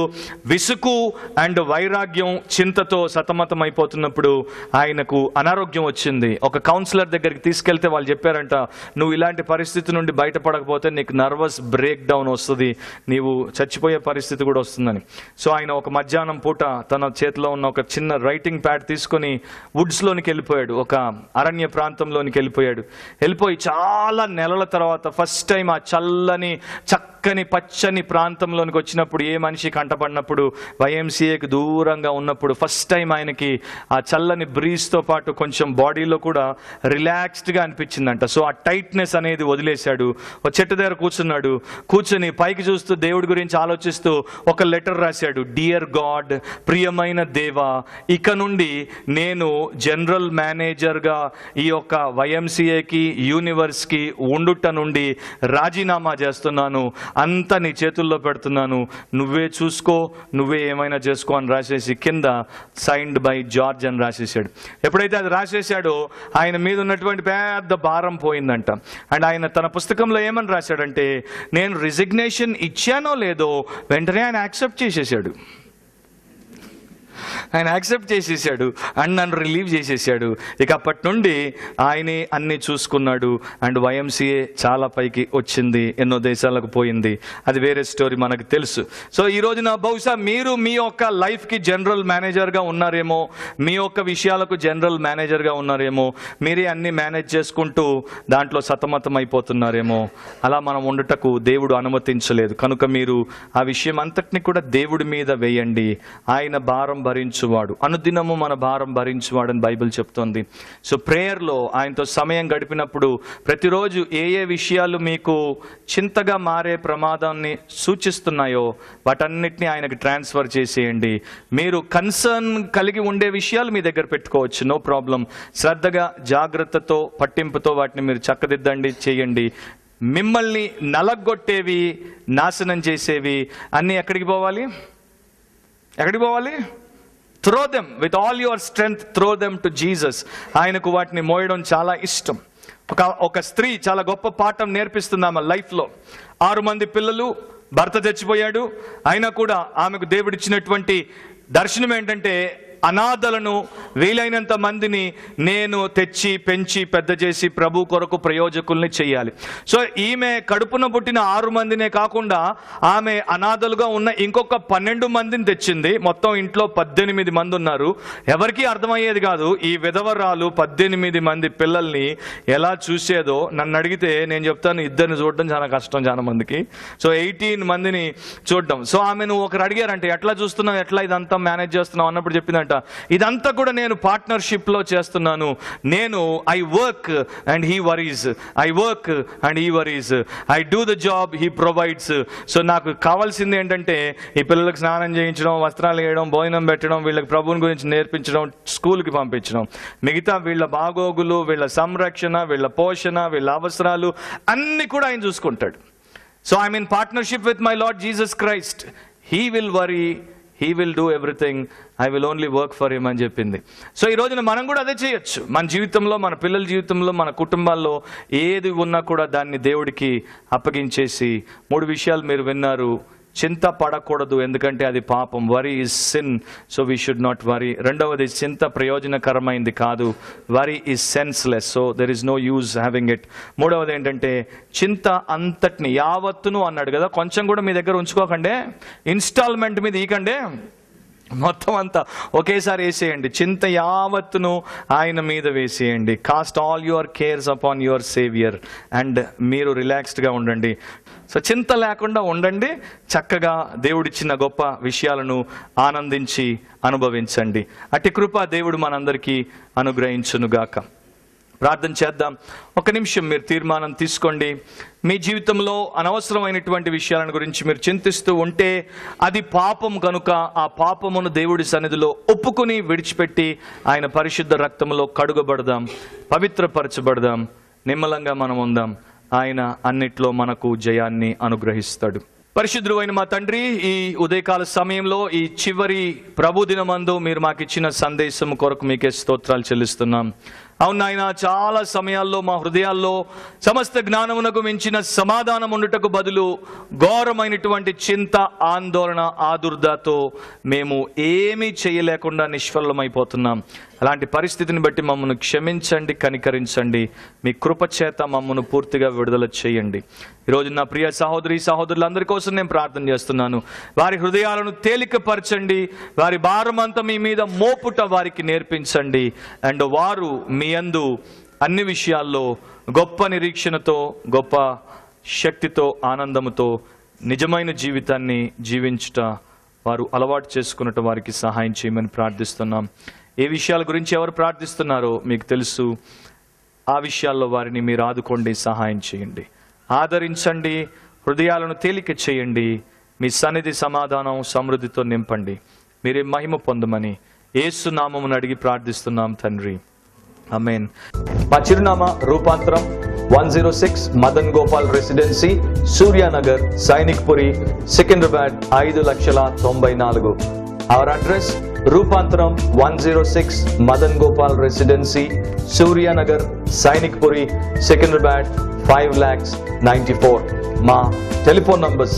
విసుగు అండ్ వైరాగ్యం, చింతతో సతమతం అయిపోతున్నప్పుడు ఆయనకు అనారోగ్యం వచ్చింది. ఒక కౌన్సిలర్ దగ్గరికి తీసుకెళ్తే వాళ్ళు చెప్పారంట, నువ్వు ఇలాంటి పరిస్థితి నుండి బయటపడకపోతే నీకు నర్వస్ బ్రేక్ డౌన్ వస్తుంది, నీవు చచ్చిపోయే పరిస్థితి కూడా వస్తుందని. సో ఆయన ఒక మధ్యాహ్నం పూట తన చేతిలో ఉన్న ఒక చిన్న రైటింగ్ ప్యాడ్ తీసుకొని వుడ్స్లోనికి వెళ్ళిపోయాడు, ఒక అరణ్య ప్రాంతంలోనికి వెళ్ళిపోయి చాలా నెలల తర్వాత ఫస్ట్ టైం ఆ చల్లని చక్కని పచ్చని ప్రాంతంలోనికి వచ్చినప్పుడు, ఏ మనిషి కంటపడినప్పుడు, YMCAకి దూరంగా ఉన్నప్పుడు ఫస్ట్ టైం ఆయనకి ఆ చల్లని బ్రీజ్తో పాటు కొంచెం బాడీలో కూడా రిలాక్స్డ్గా అనిపించిందంట. సో ఆ టైట్నెస్ అనేది వదిలేశాడు. ఒక చెట్టు దగ్గర కూర్చొని పైకి చూస్తూ దేవుడి గురించి ఆలోచిస్తూ ఒక లెటర్ రాశాడు. డియర్ గాడ్, ప్రియమైన దేవా, ఇక నుండి నేను జనరల్ మేనేజర్గా ఈ యొక్క YMCAకి, యూనివర్స్కి ఉండుట నుండి రాజీనామా చేస్తున్నాను, అంతా నీ చేతుల్లో పెడుతున్నాను, నువ్వే చూసుకో, నువ్వే ఏమైనా చేసుకో అని రాసేసి కింద సైన్డ్ బై జార్జ్ అని రాసేసాడు. ఎప్పుడైతే అది రాసేసాడో ఆయన మీద ఉన్నటువంటి పెద్ద భారం పోయిందంట. అండ్ ఆయన తన పుస్తకంలో ఏమని రాశాడంటే, నేను రిజిగ్నేషన్ ఇచ్చానో లేదో వెంటనే ఆయన యాక్సెప్ట్ చేసేసాడు. ఆయన యాక్సెప్ట్ చేసేసాడు అండ్ నన్ను రిలీవ్ చేసేసాడు. ఇక అప్పటి నుండి ఆయనే అన్ని చూసుకున్నాడు. అండ్ YMCA చాలా పైకి వచ్చింది, ఎన్నో దేశాలకు పోయింది. అది వేరే స్టోరీ, మనకు తెలుసు. సో ఈ రోజున బహుశా మీరు మీ యొక్క లైఫ్కి జనరల్ మేనేజర్గా ఉన్నారేమో, మీ యొక్క విషయాలకు జనరల్ మేనేజర్గా ఉన్నారేమో, మీరే అన్ని మేనేజ్ చేసుకుంటూ దాంట్లో సతమతం అయిపోతున్నారేమో. అలా మనం ఉండటకు దేవుడు అనుమతించలేదు. కనుక మీరు ఆ విషయం అంతటిని కూడా దేవుడి మీద వేయండి. ఆయన భారం భరించువాడు, అనుదినము మన భారం భరించువాడు అని బైబిల్ చెప్తోంది. సో ప్రేయర్లో ఆయనతో సమయం గడిపినప్పుడు ప్రతిరోజు ఏ ఏ విషయాలు మీకు చింతగా మారే ప్రమాదాన్ని సూచిస్తున్నాయో వాటన్నిటిని ఆయనకు ట్రాన్స్ఫర్ చేసేయండి. మీరు కన్సర్న్ కలిగి ఉండే విషయాలు మీ దగ్గర పెట్టుకోవచ్చు, నో ప్రాబ్లం. శ్రద్ధగా జాగ్రత్తతో పట్టింపుతో వాటిని మీరు చక్కదిద్దండి, చేయండి. మిమ్మల్ని నలగొట్టేవి, నాశనం చేసేవి అన్నీ ఎక్కడికి పోవాలి? Throw them with all your strength, throw them to Jesus. ఆయనకు వాటిని మోయడం చాలా ఇష్టం. ఒక స్త్రీ చాలా గొప్ప పాఠం నేర్పిస్తుంది ఆమె లైఫ్లో. 6 మంది పిల్లలు, భర్త చచ్చిపోయాడు. అయినా కూడా ఆమెకు దేవుడిచ్చినటువంటి దర్శనం ఏంటంటే అనాథలను, వీలైనంత మందిని నేను తెచ్చి పెంచి పెద్ద చేసి ప్రభు కొరకు ప్రయోజకుల్ని చేయాలి. సో ఈమె కడుపున పుట్టిన 6 మందినే కాకుండా ఆమె అనాథలుగా ఉన్న ఇంకొక 12 మందిని తెచ్చింది. మొత్తం ఇంట్లో 18 మంది ఉన్నారు. ఎవరికీ అర్థమయ్యేది కాదు ఈ విధవరాలు 18 మంది పిల్లల్ని ఎలా చూసేదో. నన్ను అడిగితే నేను చెప్తాను, 2 చూడడం చాలా కష్టం చాలా మందికి. సో 18 మందిని చూడడం. సో ఆమెను ఒకరు అడిగారంటే ఎట్లా చూస్తున్నావు, ఎట్లా ఇదంతా మేనేజ్ చేస్తున్నావు అన్నప్పుడు చెప్పిందంట, ఇదంతా కూడా నేను పార్ట్నర్షిప్ లో చేస్తున్నాను. నేను I work and he worries, I work and he worries, I do the job, he provides. So నాకు కావాల్సింది ఏంటంటే ఈ పిల్లలకు స్నానం చేయించడం, వస్త్రాలు వేయడం, భోజనం పెట్టడం, వీళ్ళకి ప్రభువుని గురించి నేర్పించడం, స్కూల్కి పంపించడం. మిగతా వీళ్ళ బాగోగులు, వీళ్ళ సంరక్షణ, వీళ్ళ పోషణ, వీళ్ళ అవసరాలు అన్ని కూడా ఆయన చూసుకుంటాడు. So I mean partnership with my lord Jesus Christ. He will worry, he will do everything, I will only work for him అని చెప్పింది. సో ఈ రోజున మనం కూడా అదే చేయొచ్చు. మన జీవితంలో, మన పిల్లల జీవితంలో, మన కుటుంబాల్లో ఏది ఉన్నా కూడా దాన్ని దేవుడికి అప్పగించేసి 3 విషయాలు మీరు విన్నారు. చింత పడకూడదు, ఎందుకంటే అది పాపం. Worry is sin, so we should not worry. రెండవది, చింత ప్రయోజనకరమైంది కాదు. Worry is senseless, so there is no use having it. మూడవది ఏంటంటే చింత అంతటిని, యావత్తును అన్నాడు కదా, కొంచెం కూడా మీ దగ్గర ఉంచుకోకండి, ఇన్స్టాల్మెంట్ మీద ఈకండి, మొత్తం అంతా ఒకేసారి వేసేయండి. చింత యావత్తును ఆయన మీద వేసేయండి. Cost all your cares upon your saviour and మీరు రిలాక్స్డ్గా ఉండండి. సో చింత లేకుండా ఉండండి, చక్కగా దేవుడిచ్చిన గొప్ప విషయాలను ఆనందించి అనుభవించండి. అట్టి కృప దేవుడు మనందరికీ అనుగ్రహించునుగాక. ప్రార్థన చేద్దాం. 1 నిమిషం మీరు తీర్మానం తీసుకోండి. మీ జీవితంలో అనవసరమైనటువంటి విషయాలను గురించి మీరు చింతిస్తూ ఉంటే అది పాపం కనుక ఆ పాపమును దేవుడి సన్నిధిలో ఒప్పుకుని విడిచిపెట్టి ఆయన పరిశుద్ధ రక్తంలో కడుగబడదాం, పవిత్రపరచబడదాం, నిమ్మలంగా మనం ఉందాం. ఆయన అన్నిట్లో మనకు జయాన్ని అనుగ్రహిస్తాడు. పరిశుద్ధుడు అయిన మా తండ్రి, ఈ ఉదయకాల సమయంలో ఈ చివరి ప్రభు దినమందు మీరు మాకు ఇచ్చిన సందేశం కొరకు మీకే స్తోత్రాలు చెల్లిస్తున్నాం. అవును నాయన, చాలా సమయాల్లో మా హృదయాల్లో సమస్త జ్ఞానమునకు మించిన సమాధానం ఉండుటకు బదులు ఘోరమైనటువంటి చింత, ఆందోళన, ఆదుర్దాతో మేము ఏమీ చేయలేకుండా నిష్ఫలమైపోతున్నాం. అలాంటి పరిస్థితిని బట్టి మమ్మల్ని క్షమించండి, కనికరించండి. మీ కృపచేత మమ్మల్ని పూర్తిగా విడుదల చేయండి. ఈరోజు నా ప్రియ సహోదరి సహోదరులందరి కోసం నేను ప్రార్థన చేస్తున్నాను. వారి హృదయాలను తేలికపరచండి, వారి భారమంతా మీ మీద మోపుట వారికి నేర్పించండి. అండ్ వారు మీ యందు అన్ని విషయాల్లో గొప్ప నిరీక్షణతో, గొప్ప శక్తితో, ఆనందముతో నిజమైన జీవితాన్ని జీవించుట వారు అలవాటు చేసుకున్నట్టు వారికి సహాయం చేయమని ప్రార్థిస్తున్నాం. ఏ విషయాల గురించి ఎవరు ప్రార్థిస్తున్నారో మీకు తెలుసు. ఆ విషయాల్లో వారిని మీరు ఆదుకోండి, సహాయం చేయండి, ఆదరించండి, హృదయాలను తేలిక చేయండి. మీ సన్నిధి సమాధానం సమృద్ధితో నింపండి. మీరే మహిమ పొందమని యేసు నామమును అడిగి ప్రార్థిస్తున్నాం తండ్రి, ఆమేన్. మా చిరునామా రూపాంతరం 106 Madan Gopal residency, Surya Nagar, Sainikpuri, Secunderabad 5,94,000. Our address రూపాంతరం 106 మదన్ గోపాల్ రెసిడెన్సీ, సూర్యానగర్, సైనిక్పురి, సికింద్రాబాద్ 5,94,000. మా టెలిఫోన్ నంబర్స్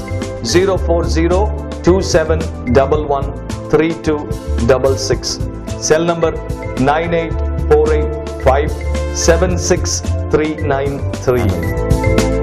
0402711 9848576366. Cell number 9848576393.